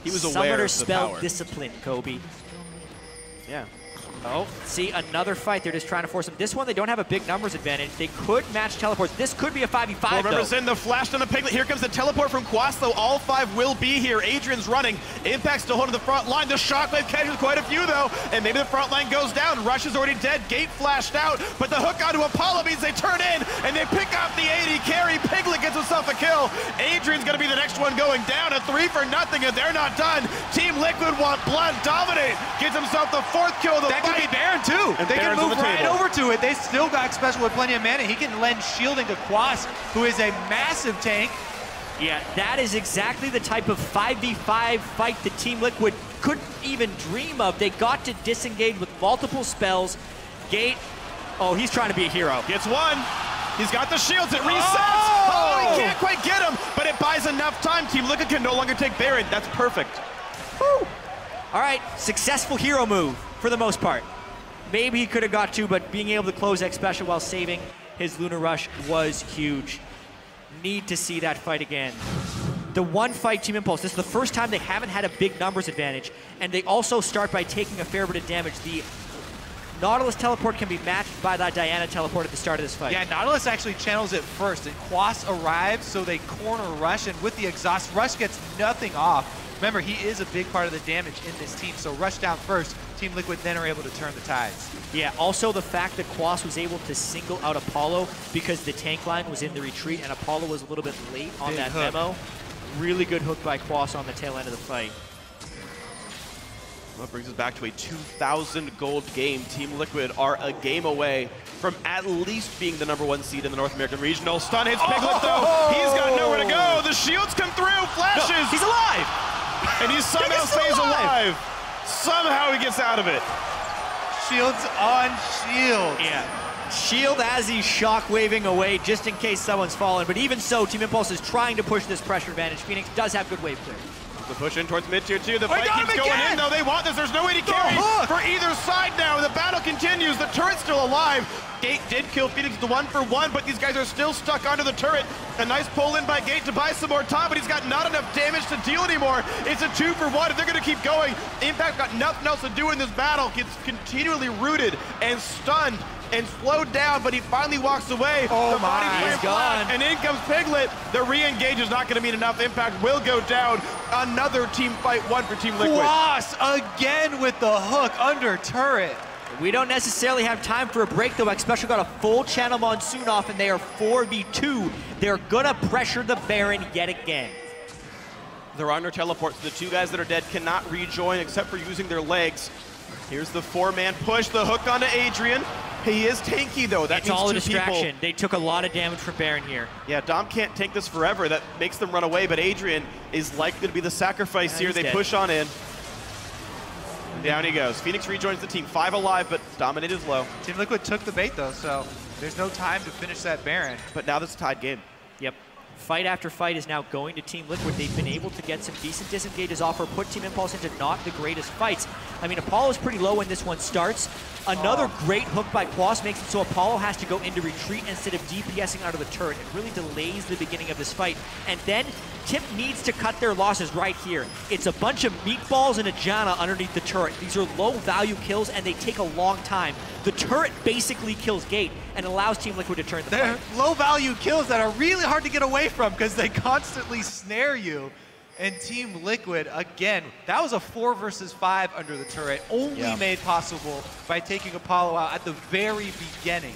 He was aware of the spell power. Discipline, Kobe. Yeah. Oh, see, another fight. They're just trying to force him. This one, they don't have a big numbers advantage. They could match teleports. This could be a 5v5, though. Remember, in the flash on the Piglet. Here comes the teleport from Quas, though. All 5 will be here. Adrian's running. Impact's still holding the front line. The shockwave catches quite a few, though. And maybe the front line goes down. Rush is already dead. Gate flashed out. But the hook onto Apollo means they turn in, and they pick up the AD carry. Piglet gets himself a kill. Adrian's going to be the next one going down. A 3-0, and they're not done. Team Liquid want blood dominate. Gets himself the 4th kill of the fight. That could be Baron, too. And they Baron's can move right table. over to it. They still got special with plenty of mana. He can lend shielding to Quas, who is a massive tank. Yeah, that is exactly the type of 5v5 fight that Team Liquid couldn't even dream of. They got to disengage with multiple spells. Gate, oh, he's trying to be a hero. Gets one. He's got the shields. It resets. Oh, he can't quite get him, but it buys enough time. Team Liquid can no longer take Baron. That's perfect. Woo. All right, successful hero move for the most part. Maybe he could have got 2, but being able to close X special while saving his Lunar Rush was huge. Need to see that fight again. The one fight Team Impulse, this is the first time they haven't had a big numbers advantage, and they also start by taking a fair bit of damage. The Nautilus teleport can be matched by that Diana teleport at the start of this fight. Yeah, Nautilus actually channels it first, and Quas arrives, so they corner Rush, and with the exhaust, Rush gets nothing off. Remember, he is a big part of the damage in this team, so Rush down first. Team Liquid then are able to turn the tides. Yeah, also the fact that Quas was able to single out Apollo because the tank line was in the retreat and Apollo was a little bit late on Big that hook. memo. Really good hook by Quas on the tail end of the fight. Well, that brings us back to a 2,000 gold game. Team Liquid are a game away from at least being the #1 seed in the North American Regional. Stun hits Piglet, though. He's got nowhere to go. The shields come through. Flashes. No, he's alive. And he somehow stays alive. Somehow he gets out of it. Shields on shield. Yeah. Shield as he's shockwaving away just in case someone's fallen. But even so, Team Impulse is trying to push this pressure advantage. Phoenix does have good wave clear. The push in towards mid tier 2. The fight keeps going in, though. They want this. There's no way to carry for either side now. The battle continues. The turret's still alive. Gate did kill Phoenix with the 1-for-1, but these guys are still stuck onto the turret. A nice pull in by Gate to buy some more time, but he's got not enough damage to deal anymore. It's a 2-for-1, and they're going to keep going. Impact got nothing else to do in this battle. Gets continually rooted and stunned and slowed down, but he finally walks away. Oh the body my, he's gone. And in comes Piglet. The re-engage is not going to mean enough. Impact will go down. Another team fight, one for Team Liquid. Quas again with the hook under turret. We don't necessarily have time for a break, though. Xpecial got a full channel monsoon off, and they are 4v2. They're gonna pressure the Baron yet again. There are no teleports. The two guys that are dead cannot rejoin except for using their legs. Here's the 4-man push, the hook onto Adrian. He is tanky, though. That it's means all a two distraction. people. They took a lot of damage from Baron here. Yeah, Dom can't tank this forever. That makes them run away, but Adrian is likely to be the sacrifice here. They push on in. Down he goes. Phoenix rejoins the team. 5 alive, but Dominate is low. Team Liquid took the bait, though, so there's no time to finish that Baron. But now this is a tied game. Yep. Fight after fight is now going to Team Liquid. They've been able to get some decent disengages off or put Team Impulse into not the greatest fights. I mean, Apollo's pretty low when this one starts. Another great hook by Quas makes it so Apollo has to go into retreat instead of DPSing out of the turret. It really delays the beginning of this fight. And then Tip needs to cut their losses right here. It's a bunch of meatballs and a Janna underneath the turret. These are low value kills and they take a long time. The turret basically kills Gate and allows Team Liquid to turn the They're fight. low value kills that are really hard to get away from because they constantly snare you. And Team Liquid, again, that was a 4 versus 5 under the turret, only made possible by taking Apollo out at the very beginning.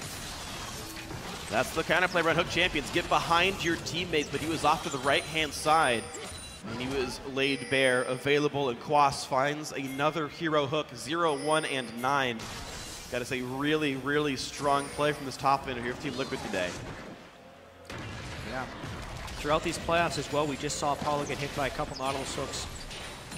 That's the kind of play around Hook Champions. Get behind your teammates, but he was off to the right-hand side. And he was laid bare, available, and Quas finds another hero hook, 0, 1, and 9. Got to say, really, really strong play from this top laner here of Team Liquid today. Yeah. Throughout these playoffs as well, we just saw Apollo get hit by a couple Nautilus hooks.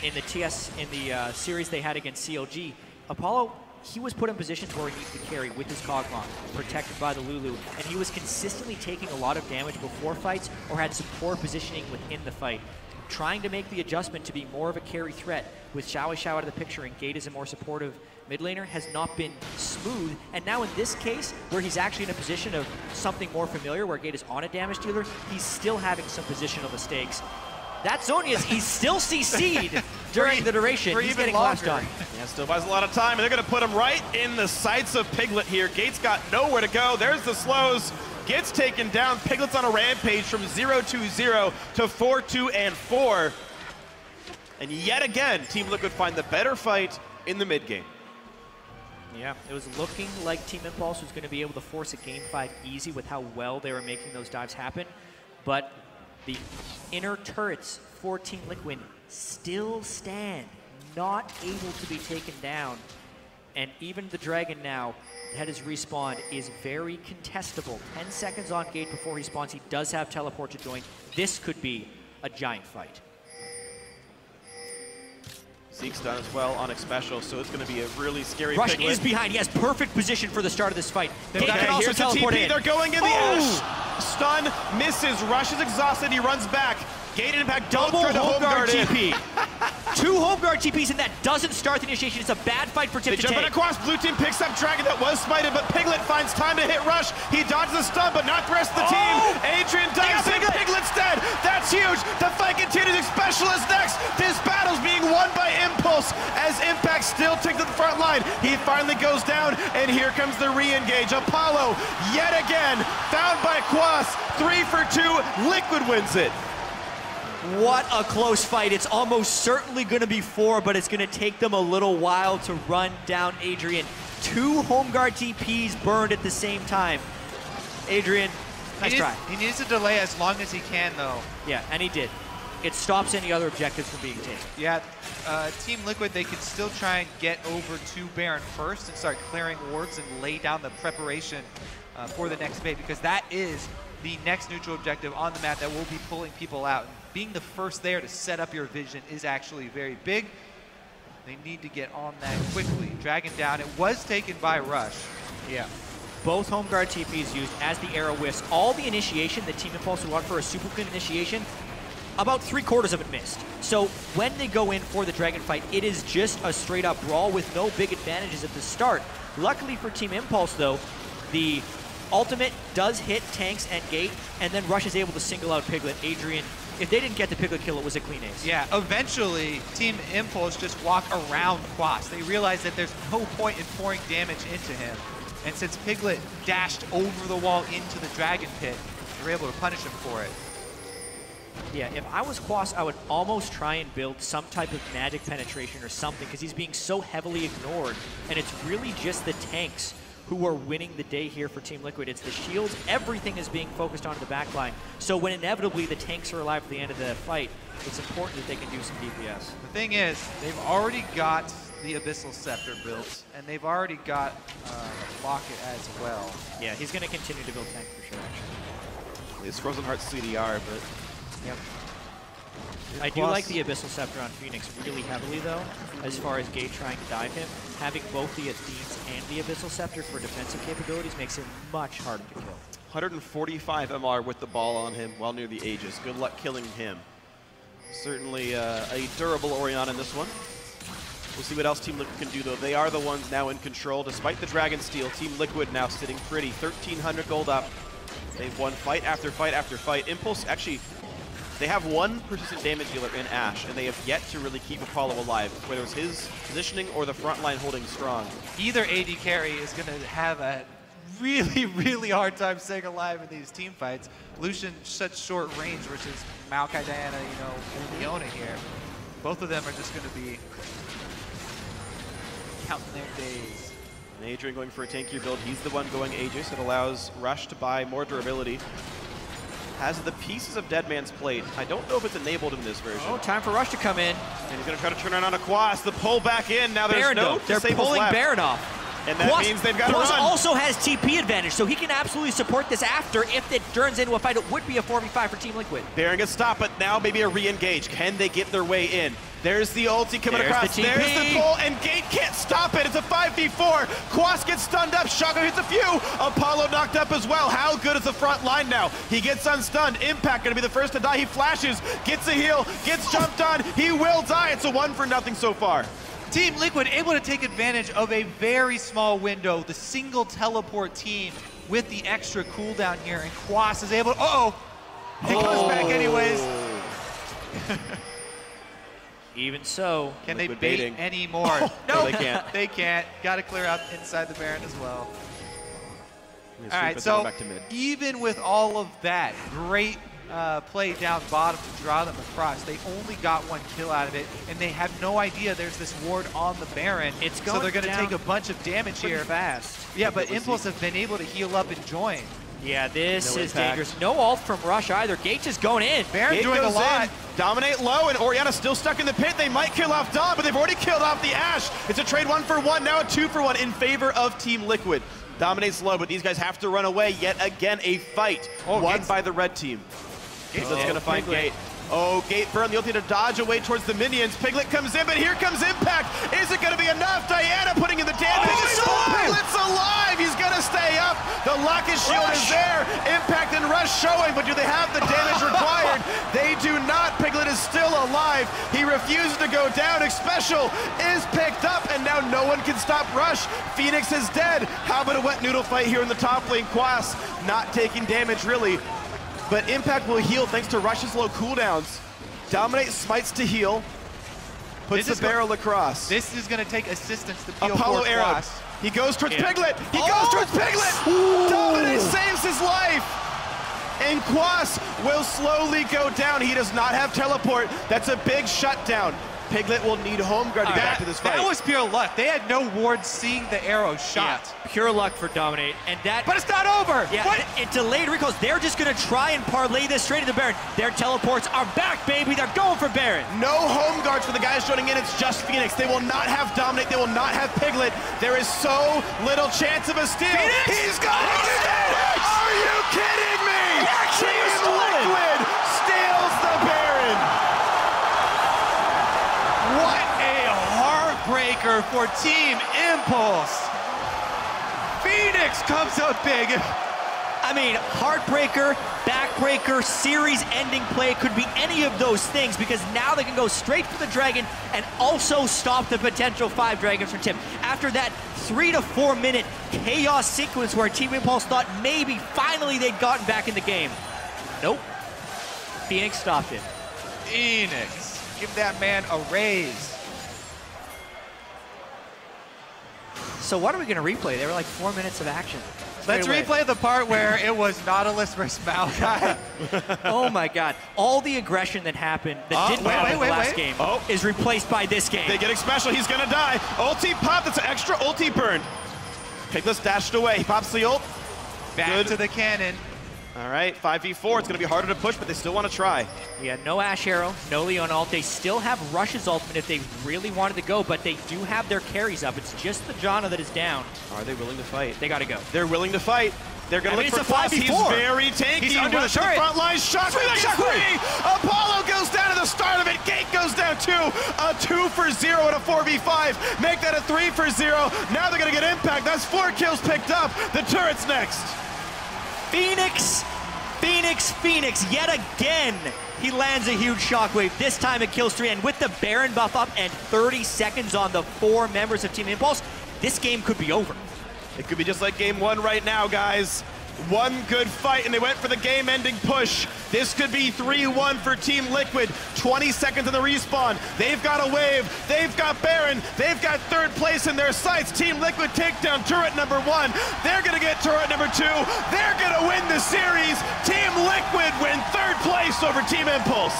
In the series they had against CLG, Apollo, he was put in positions where he needed to carry with his Cogmon, protected by the Lulu, and he was consistently taking a lot of damage before fights or had some poor positioning within the fight. Trying to make the adjustment to be more of a carry threat with Xiao out of the picture and Gate as a more supportive mid laner has not been smooth. And now in this case, where he's actually in a position of something more familiar, where Gate is on a damage dealer, he's still having some positional mistakes. That Zhonya's, he's still CC'd during the duration. He's getting latched on. Yeah, still buys a lot of time, and they're going to put him right in the sights of Piglet here. Gate's got nowhere to go. There's the slows. Gets taken down. Piglet's on a rampage from 0-2-0 to 4-2 and 4. And yet again, Team Liquid find the better fight in the mid game. Yeah, it was looking like Team Impulse was going to be able to force a Game 5 easy with how well they were making those dives happen. But the inner turrets for Team Liquid still stand, not able to be taken down. And even the Dragon now that is respawned is very contestable. 10 seconds on Gate before he spawns. He does have teleport to join. This could be a giant fight. Zeke's done as well on Xpecial, so it's going to be a really scary Rush Piglet. is behind. He has perfect position for the start of this fight. Gate can also here's the teleport TP. in. They're going in the Ash. Stun, misses. Rush is exhausted. He runs back. Gate and Impact Double home guard TP. 2 home guard TPs, and that doesn't start the initiation. It's a bad fight for Tip to take. They jump across. Blue team picks up Dragon that was smited, but Piglet finds time to hit Rush. He dodges the stun, but not the rest of the team. Adrian dives in. Piglet's dead. That's huge. The fight continues. Xpecial is next. This battle's being won by Impulse as Impact still takes the front line. He finally goes down, and here comes the re-engage. Apollo, yet again, found by Quas. 3 for 2. Liquid wins it. What a close fight. It's almost certainly going to be 4, but it's going to take them a little while to run down Adrian. 2 home guard TPs burned at the same time. Adrian, nice try. He needs to delay as long as he can, though. Yeah, and he did. It stops any other objectives from being taken. Yeah, Team Liquid, they can still try and get over to Baron first and start clearing wards and lay down the preparation for the next bait, because that is the next neutral objective on the map that will be pulling people out. Being the first there to set up your vision is actually very big. They need to get on that quickly. Dragon down. It was taken by Rush. Yeah. Both home guard TPs used as the arrow whiffs. All the initiation that Team Impulse would want for a super clean initiation, about 3/4 of it missed. So when they go in for the Dragon fight, it is just a straight up brawl with no big advantages at the start. Luckily for Team Impulse though, the ultimate does hit tanks and gate, and then Rush is able to single out Piglet. Adrian, if they didn't get the Piglet kill, it was a clean ace. Yeah, eventually Team Impulse just walk around Quas. They realize that there's no point in pouring damage into him. And since Piglet dashed over the wall into the Dragon Pit, they're able to punish him for it. Yeah, if I was Quas, I would almost try and build some type of magic penetration or something, because he's being so heavily ignored, and it's really just the tanks who are winning the day here for Team Liquid. It's the shields, everything is being focused onto the backline. So when inevitably the tanks are alive at the end of the fight, it's important that they can do some DPS. The thing is, they've already got the Abyssal Scepter built, and they've already got Locket as well. Yeah, he's going to continue to build tank for sure, actually. It's Frozen Heart CDR, but... Yep. I do like the Abyssal Scepter on Phoenix really heavily, though, as far as Gate trying to dive him. Having both the Athenes and the Abyssal Scepter for defensive capabilities makes him much harder to kill. 145 MR with the ball on him while near the Aegis. Good luck killing him. Certainly a durable Orianna in this one. We'll see what else Team Liquid can do, though. They are the ones now in control. Despite the Dragon Steal, Team Liquid now sitting pretty. 1,300 gold up. They've won fight after fight after fight. Impulse, actually, they have one persistent damage dealer in Ashe, and they have yet to really keep Apollo alive, whether it's his positioning or the front line holding strong. Either AD carry is going to have a really, really hard time staying alive in these team fights. Lucian, such short range versus Maokai, Diana, you know, and Leona here. Both of them are just going to be counting their days. And Adrian going for a tankier build. He's the one going Aegis. It allows Rush to buy more durability. Has the pieces of Dead Man's Plate. I don't know if it's enabled in this version. Oh, time for Rush to come in. And he's going to try to turn around on a Quas. The pull back in. Now there's Baron, no they're pulling left. Baron off. And that means they've got to Quas run. also has TP advantage, so he can absolutely support this after. If it turns into a fight, it would be a 4v5 for Team Liquid. Baron gets stopped, but now maybe a re-engage. Can they get their way in? There's the ulti coming across. The There's the pull, and Gate can't stop it. It's a 5v4. Quas gets stunned up. Shotgun hits a few. Apollo knocked up as well. How good is the front line now? He gets unstunned. Impact going to be the first to die. He flashes, gets a heal, gets jumped on. He will die. It's a 1-for-0 so far. Team Liquid able to take advantage of a very small window, the single teleport team with the extra cooldown here, and Quas is able to, he goes back anyways. Even so. Can Liquid they bait baiting. any more? No, they can't. They can't. Got to clear up inside the Baron as well. All right, But so back to mid. even with all of that, great play down bottom to draw them across. They only got one kill out of it, and they have no idea there's this ward on the Baron. It's so going they're going to down take a bunch of damage here. Fast. Yeah, but Impulse have been able to heal up and join. Yeah, this No is impact. dangerous. No ult from Rush either. Gate just going in. Baron Gate doing a goes lot. in, dominate low, and Orianna still stuck in the pit. They might kill off Dom, but they've already killed off the Ashe. It's a trade 1-for-1, now a 2-for-1 in favor of Team Liquid. Dominates low, but these guys have to run away. Yet again, a fight won by the red team. Gate's going to find Gate. Oh, Gate burned the ulti to dodge away towards the minions. Piglet comes in, but here comes Impact. Is it going to be enough? Diana putting in the damage. Piglet's alive. He's going to stay up. The Locket shield is there. Impact and Rush showing, but do they have the damage required? They do not. Piglet is still alive. He refuses to go down. Special is picked up, and now no one can stop Rush. Phoenix is dead. How about a wet noodle fight here in the top lane? Quas not taking damage, really. But Impact will heal thanks to Rush's low cooldowns. Dominate smites to heal. Puts the barrel across. This is going to take assistance to peel Apollo for arrow. Quas. He goes towards Piglet. He goes towards Piglet. Dominate saves his life. And Quas will slowly go down. He does not have teleport. That's a big shutdown. Piglet will need home guard to get back to this fight. That was pure luck. They had no ward seeing the arrow shot. Yeah, pure luck for Dominate. And that. But it's not over. Yeah, it delayed recalls. They're just going to try and parlay this straight to the Baron. Their teleports are back, baby. They're going for Baron. No home guards for the guys joining in. It's just Phoenix. They will not have Dominate. They will not have Piglet. There is so little chance of a steal. Phoenix? He's got it! Are you kidding me? Team Liquid steals the Baron. What a heartbreaker for Team Impulse. Phoenix comes up big. I mean, heartbreaker, back heartbreaker, series-ending play. It could be any of those things because now they can go straight for the Dragon and also stop the potential 5 Dragons from Tim. After that 3 to 4 minute chaos sequence where Team Impulse thought maybe finally they'd gotten back in the game. Nope. Phoenix stopped it. Phoenix, give that man a raise. So what are we going to replay? They were like 4 minutes of action. Let's replay the part where it was Nautilus versus Malachi. Oh my God. All the aggression that happened, that didn't happen in the last game, is replaced by this game. They getting special, he's gonna die. Ulti pop, that's an extra ulti burn. Piglet's dashed away, he pops the ult. Back to the cannon. All right, 5v4, it's gonna be harder to push, but they still wanna try. Yeah, no Ashe Arrow, no Leon ult. They still have Rush's ultimate if they really wanted to go, but they do have their carries up. It's just the Janna that is down. Are they willing to fight? They gotta go. They're willing to fight. They're gonna look for Floss. He's very tanky. He's under the turret. Front line, Shockwave gets free. Apollo goes down at the start of it. Gate goes down too. A 2 for 0 and a 4v5. Make that a 3 for 0. Now they're gonna get impact. That's 4 kills picked up. The turret's next. Phoenix, yet again, he lands a huge shockwave. This time it kills 3, and with the Baron buff up and 30 seconds on the 4 members of Team Impulse, this game could be over. It could be just like game 1 right now, guys. One good fight, and they went for the game-ending push. This could be 3-1 for Team Liquid. 20 seconds in the respawn. They've got a wave. They've got Baron. They've got 3rd place in their sights. Team Liquid take down turret number 1. They're going to get turret number 2. They're going to win the series. Team Liquid win 3rd place over Team Impulse.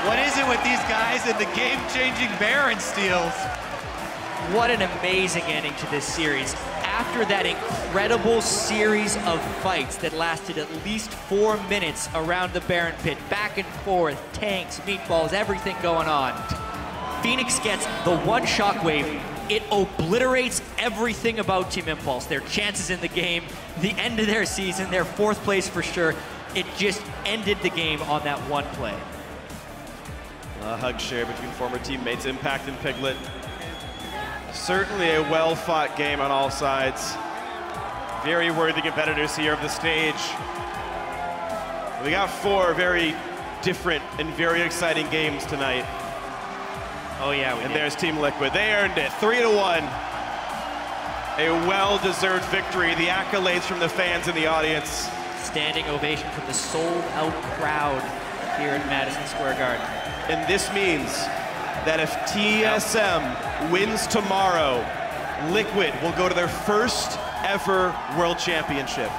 What is it with these guys and the game-changing Baron steals? What an amazing ending to this series. After that incredible series of fights that lasted at least 4 minutes around the Baron pit, back and forth, tanks, meatballs, everything going on, Phoenix gets the 1 shockwave. It obliterates everything about Team Impulse. Their chances in the game, the end of their season, their 4th place for sure. It just ended the game on that 1 play. A hug share between former teammates Impact and Piglet. Certainly a well-fought game on all sides. Very worthy competitors here of the stage. We got 4 very different and very exciting games tonight. Oh yeah, and there's Team Liquid. They earned it, 3-1. A well-deserved victory. The accolades from the fans in the audience. Standing ovation from the sold-out crowd here at Madison Square Garden. And this means that if TSM wins tomorrow, Liquid will go to their 1st ever World Championship.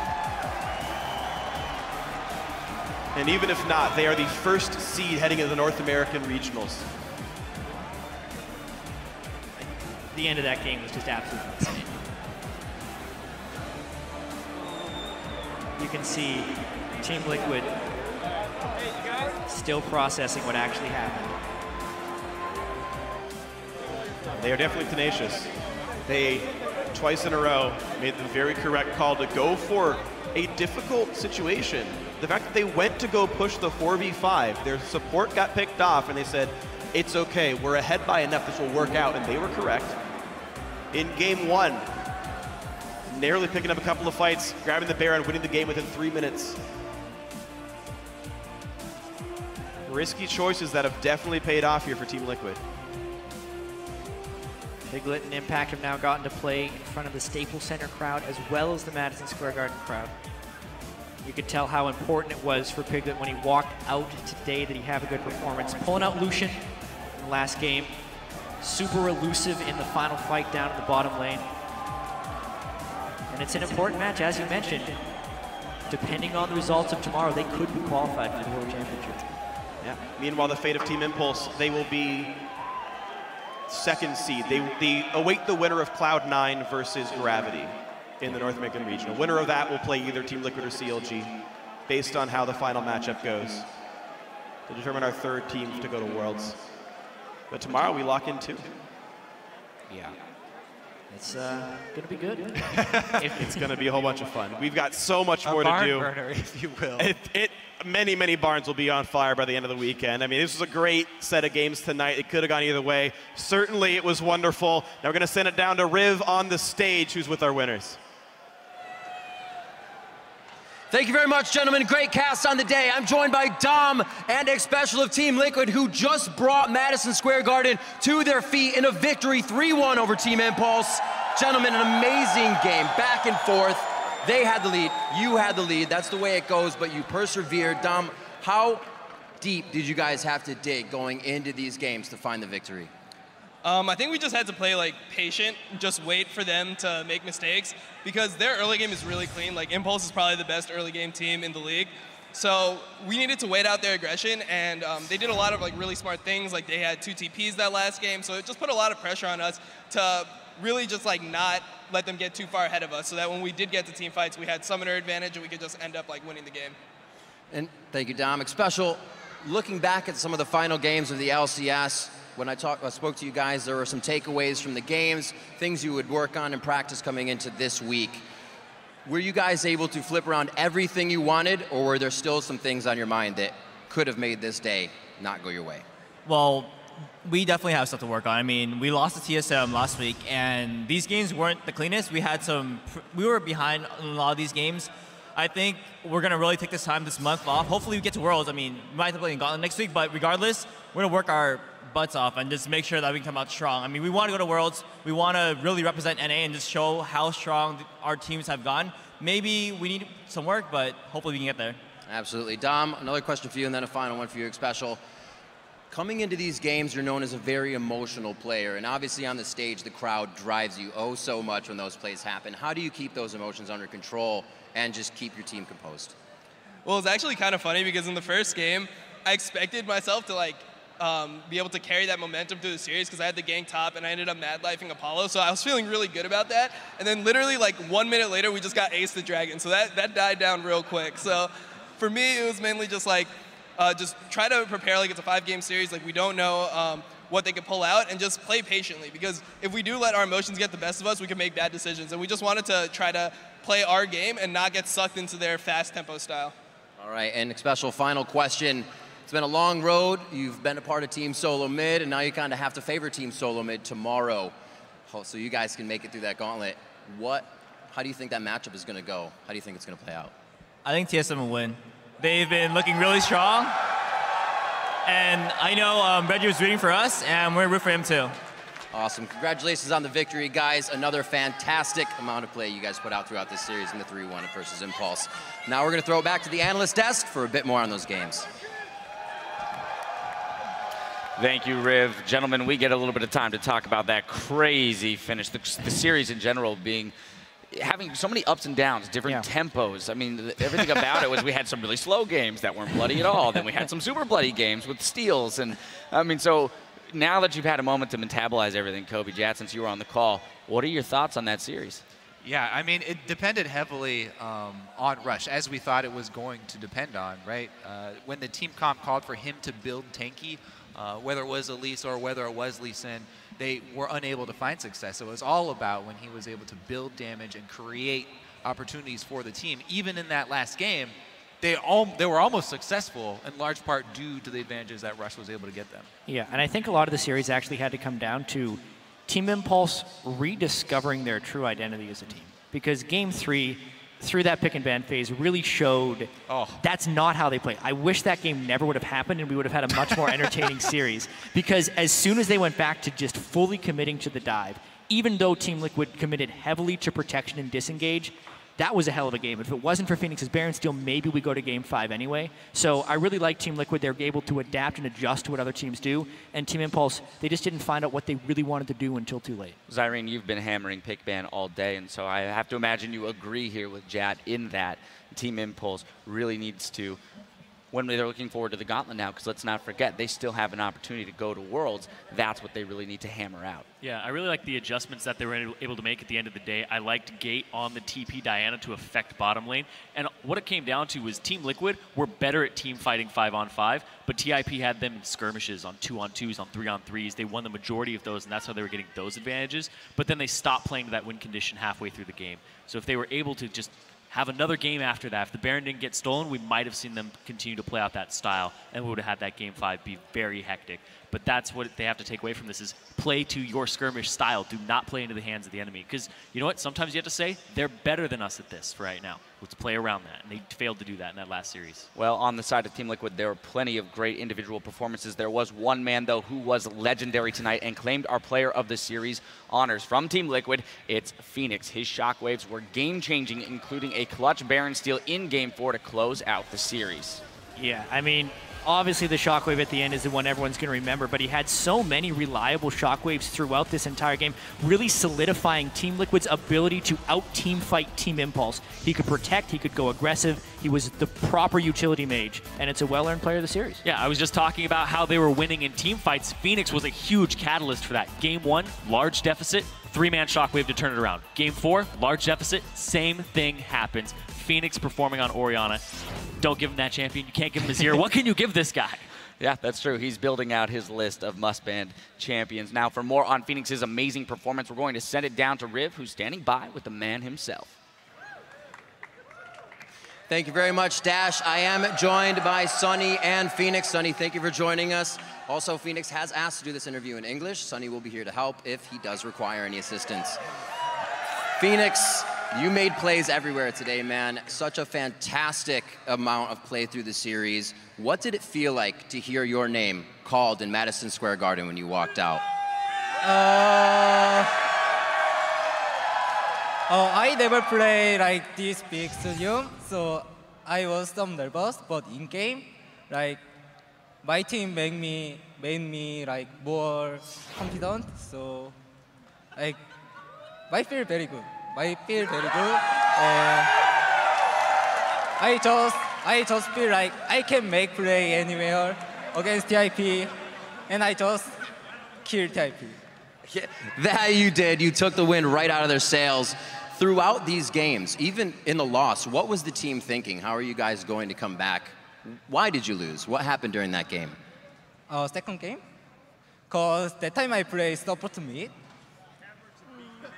And even if not, they are the 1st seed heading into the North American Regionals. The end of that game was just absolutely insane. You can see Team Liquid still processing what actually happened. They are definitely tenacious. They, twice in a row, made the very correct call to go for a difficult situation. The fact that they went to go push the 4v5, their support got picked off, and they said, it's okay, we're ahead by enough, this will work out, and they were correct. In game 1, narrowly picking up a couple of fights, grabbing the Baron, winning the game within 3 minutes. Risky choices that have definitely paid off here for Team Liquid. Piglet and Impact have now gotten to play in front of the Staples Center crowd as well as the Madison Square Garden crowd. You could tell how important it was for Piglet when he walked out today that he have a good performance. Pulling out Lucian in the last game. Super elusive in the final fight down at the bottom lane. And it's an important match, as you mentioned. Depending on the results of tomorrow, they could be qualified for the World Championship. Yeah. Meanwhile, the fate of Team Impulse, they will be 2nd seed. They await the winner of Cloud9 versus Gravity in the North American Regional. Winner of that will play either Team Liquid or CLG, based on how the final matchup goes, to determine our 3rd team to go to Worlds. But tomorrow we lock in 2. Yeah. It's gonna be good. It's gonna be a whole bunch of fun. We've got so much more to do. Barn burner, if you will. many, many barns will be on fire by the end of the weekend. I mean, this was a great set of games tonight. It could have gone either way. Certainly, it was wonderful. Now we're going to send it down to Riv on the stage, who's with our winners. Thank you very much, gentlemen. Great cast on the day. I'm joined by Dom and X-Special of Team Liquid, who just brought Madison Square Garden to their feet in a victory 3-1 over Team Impulse. Gentlemen, an amazing game, back and forth. They had the lead, you had the lead. That's the way it goes, but you persevered. Dom, how deep did you guys have to dig going into these games to find the victory? I think we just had to play like patient, just wait for them to make mistakes because their early game is really clean. Like Impulse is probably the best early game team in the league. So we needed to wait out their aggression, and they did a lot of like really smart things. Like they had 2 TPs that last game, so it just put a lot of pressure on us to really just like not let them get too far ahead of us, so that when we did get to team fights, we had summoner advantage and we could just end up like winning the game. And thank you, Dom. Special, looking back at some of the final games of the LCS, when I spoke to you guys, there were some takeaways from the games, things you would work on in practice coming into this week. Were you guys able to flip around everything you wanted, or were there still some things on your mind that could have made this day not go your way? Well, we definitely have stuff to work on. I mean, we lost to TSM last week, and these games weren't the cleanest. We were behind in a lot of these games. I think we're going to really take this month off. Hopefully we get to Worlds. I mean, we might have to play in Gauntlet next week, but regardless, we're going to work our butts off and just make sure that we can come out strong. I mean, we want to go to Worlds. We want to really represent NA and just show how strong our teams have gone. Maybe we need some work, but hopefully we can get there. Absolutely. Dom, another question for you, and then a final one for you, Special. Coming into these games, you're known as a very emotional player, and obviously on the stage, the crowd drives you oh so much when those plays happen. How do you keep those emotions under control and just keep your team composed? Well, it's actually kind of funny because in the first game, I expected myself to like be able to carry that momentum through the series because I had the gank top and I ended up mad-lifing Apollo, so I was feeling really good about that. And then literally like 1 minute later, we just got ace the dragon, so that died down real quick. So for me, it was mainly just like just try to prepare like it's a 5-game series. Like we don't know what they could pull out, and just play patiently, because if we do let our emotions get the best of us, we can make bad decisions. And we just wanted to try to play our game and not get sucked into their fast tempo style. All right, and Special, final question. It's been a long road. You've been a part of Team Solo Mid, and now you kind of have to favor Team Solo Mid tomorrow, so you guys can make it through that gauntlet. How do you think that matchup is going to go? How do you think it's going to play out? I think TSM will win. They've been looking really strong, and I know Reggie was rooting for us, and we're rooting for him too. Awesome. Congratulations on the victory, guys. Another fantastic amount of play you guys put out throughout this series in the 3-1 versus Impulse. Now we're going to throw it back to the analyst desk for a bit more on those games. Thank you, Riv. Gentlemen, we get a little bit of time to talk about that crazy finish. The series in general having so many ups and downs, different tempos. I mean, everything about it was we had some really slow games that weren't bloody at all. Then we had some super bloody games with steals. And I mean, so now that you've had a moment to metabolize everything, Kobe, Jat, since you were on the call, what are your thoughts on that series? Yeah, I mean, it depended heavily on Rush, as we thought it was going to depend on, right? When the team comp called for him to build tanky, whether it was Elise or whether it was Lee Sin, they were unable to find success. So it was all about when he was able to build damage and create opportunities for the team. Even in that last game, they were almost successful, in large part due to the advantages that Rush was able to get them. Yeah, and I think a lot of the series actually had to come down to Team Impulse rediscovering their true identity as a team. Because Game 3, through that pick and ban phase, really showed that's not how they play. I wish that game never would have happened and we would have had a much more entertaining series. Because as soon as they went back to just fully committing to the dive, even though Team Liquid committed heavily to protection and disengage, that was a hell of a game. If it wasn't for Phoenix's Baron steal, maybe we go to Game 5 anyway. So I really like Team Liquid. They're able to adapt and adjust to what other teams do. And Team Impulse, they just didn't find out what they really wanted to do until too late. Zyrene, you've been hammering pick ban all day, and so I have to imagine you agree here with Jat in that Team Impulse really needs to, when they're looking forward to the gauntlet now, because let's not forget, they still have an opportunity to go to Worlds. That's what they really need to hammer out. Yeah, I really like the adjustments that they were able to make at the end of the day. I liked Gate on the TP Diana to affect bottom lane. And what it came down to was Team Liquid were better at team fighting 5-on-5, but TIP had them in skirmishes on 2-on-2s, on 3-on-3s. They won the majority of those, and that's how they were getting those advantages. But then they stopped playing to that win condition halfway through the game. So if they were able to just have another game after that. If the Baron didn't get stolen, we might have seen them continue to play out that style, and we would have had that game 5 be very hectic. But that's what they have to take away from this is play to your skirmish style. Do not play into the hands of the enemy. Because you know what? Sometimes you have to say, they're better than us at this right now. Let's play around that. And they failed to do that in that last series. Well, on the side of Team Liquid, there were plenty of great individual performances. There was one man, though, who was legendary tonight and claimed our Player of the Series honors from Team Liquid. It's Phoenix. His shockwaves were game-changing, including a clutch Baron steal in Game 4 to close out the series. Yeah, I mean, obviously the shockwave at the end is the one everyone's going to remember, but he had so many reliable shockwaves throughout this entire game, really solidifying Team Liquid's ability to out-team fight Team Impulse. He could protect, he could go aggressive, he was the proper utility mage, and it's a well-earned Player of the Series. Yeah, I was just talking about how they were winning in team fights. Phoenix was a huge catalyst for that. Game 1, large deficit, 3-man shockwave to turn it around. Game 4, large deficit, same thing happens. Phoenix performing on Orianna. Don't give him that champion. You can't give him a 0. What can you give this guy? Yeah, that's true. He's building out his list of must-ban champions. Now, for more on Phoenix's amazing performance, we're going to send it down to Riv, who's standing by with the man himself. Thank you very much, Dash. I am joined by Sunny and Phoenix. Sunny, thank you for joining us. Also, Phoenix has asked to do this interview in English. Sunny will be here to help if he does require any assistance. Phoenix, you made plays everywhere today, man. Such a fantastic amount of play through the series. What did it feel like to hear your name called in Madison Square Garden when you walked out? I never play like this big stadium, so I was some nervous. But in game, like my team made me like more confident. So like I feel very good. I feel very good. I just feel like I can make play anywhere against TIP, and I just killed TIP. Yeah, that you did. You took the wind right out of their sails. Throughout these games, even in the loss, what was the team thinking? How are you guys going to come back? Why did you lose? What happened during that game? Second game, cause that time I played support mid.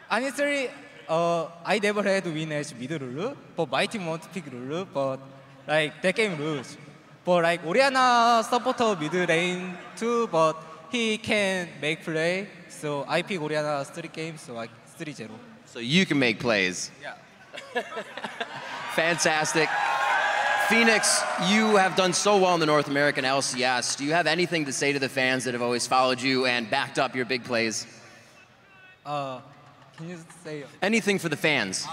Honestly, I never had win as mid Lulu, but my team want to pick Lulu, but like that game lose. But like Orianna supporter mid lane too, but he can make play, so I pick Orianna 3 games, so like 3-0. So you can make plays. Yeah. Fantastic. Phoenix, you have done so well in the North American LCS. Do you have anything to say to the fans that have always followed you and backed up your big plays? Can you say? Anything for the fans.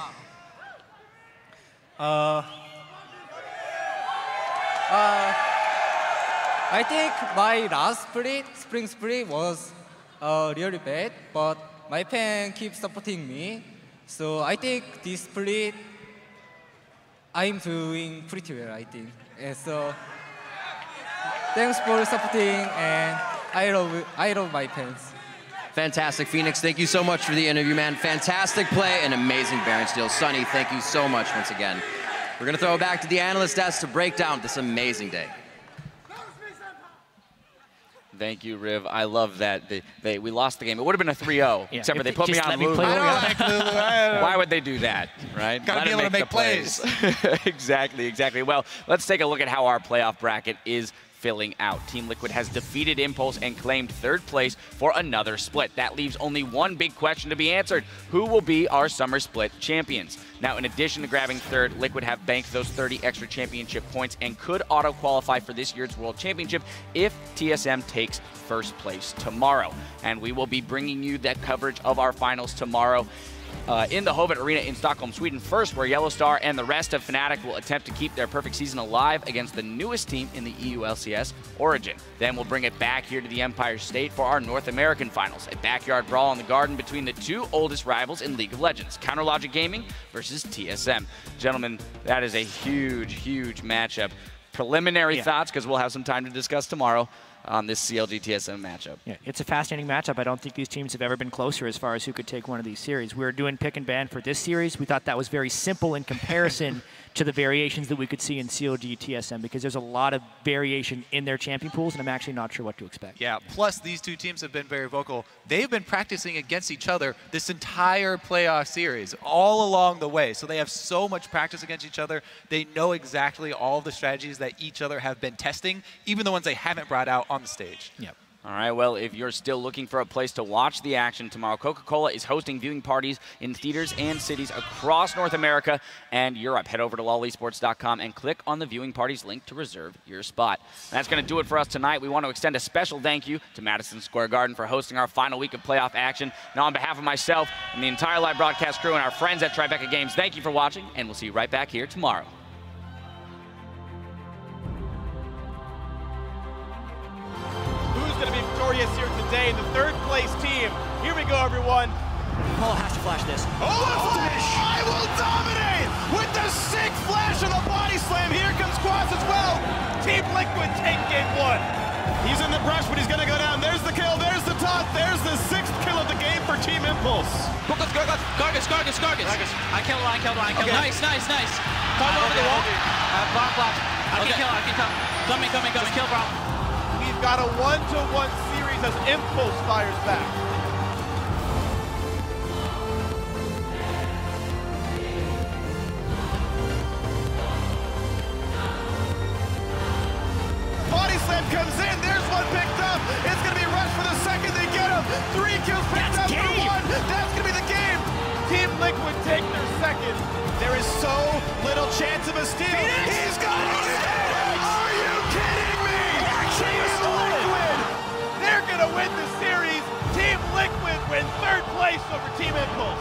I think my last split, spring split, was really bad, but my fan keeps supporting me. So I think this split, I'm doing pretty well, I think. And so thanks for supporting, and I love my fans. Fantastic, Phoenix. Thank you so much for the interview, man. Fantastic play and amazing Baron steal. Sunny, thank you so much once again. We're going to throw it back to the analyst desk to break down this amazing day. Thank you, Riv. I love that. We lost the game. It would have been a 3-0, yeah, except for they put me on Lulu. Why would they do that, right? Gotta be able to make plays. Exactly. Well, let's take a look at how our playoff bracket is filling out. Team Liquid has defeated Impulse and claimed 3rd place for another split. That leaves only one big question to be answered. Who will be our summer split champions? Now, in addition to grabbing 3rd, Liquid have banked those 30 extra championship points and could auto-qualify for this year's World Championship if TSM takes 1st place tomorrow. And we will be bringing you that coverage of our finals tomorrow in the Hovet Arena in Stockholm, Sweden first, where Yellow Star and the rest of Fnatic will attempt to keep their perfect season alive against the newest team in the EU LCS, Origin. Then we'll bring it back here to the Empire State for our North American finals, a backyard brawl in the Garden between the 2 oldest rivals in League of Legends, Counterlogic Gaming versus TSM. Gentlemen, that is a huge matchup. Preliminary thoughts, because we'll have some time to discuss tomorrow. on this CLG-TSM matchup. Yeah, it's a fascinating matchup. I don't think these teams have ever been closer as far as who could take one of these series. We were doing pick and ban for this series. We thought that was very simple in comparison to the variations that we could see in CLG-TSM because there's a lot of variation in their champion pools, and I'm actually not sure what to expect. Yeah, plus these two teams have been very vocal. They've been practicing against each other this entire playoff series, all along the way. So they have so much practice against each other. They know exactly all of the strategies that each other have been testing, even the ones they haven't brought out on the stage. Yep. All right, well, if you're still looking for a place to watch the action tomorrow, Coca-Cola is hosting viewing parties in theaters and cities across North America and Europe. Head over to lolesports.com and click on the viewing parties link to reserve your spot. That's going to do it for us tonight. We want to extend a special thank you to Madison Square Garden for hosting our final week of playoff action. Now, on behalf of myself and the entire live broadcast crew and our friends at Tribeca Games, thank you for watching, and we'll see you right back here tomorrow. Going to be victorious here today, the third place team. Here we go, everyone. Paul has to flash this. Oh, I will dominate with the sick flash of the body slam. Here comes Quas as well. Team Liquid take game one. He's in the brush, but he's going to go down. There's the kill, there's the taunt, there's the 6th kill of the game for Team Impulse. Focus, Gargus. I killed one. Okay. Nice. Come over the wall. Block. I can kill. Coming. Just kill, bro. We've got a 1-to-1 series as Impulse fires back. Body slam comes in. There's one picked up. It's going to be rushed for the second. They get him. 3 kills picked up for 1. That's going to be the game. Team Liquid take their second. There is so little chance of a steal. He's got it. Are you kidding me? Team Liquid. They're going to win the series. Team Liquid win 3rd place over Team Impulse.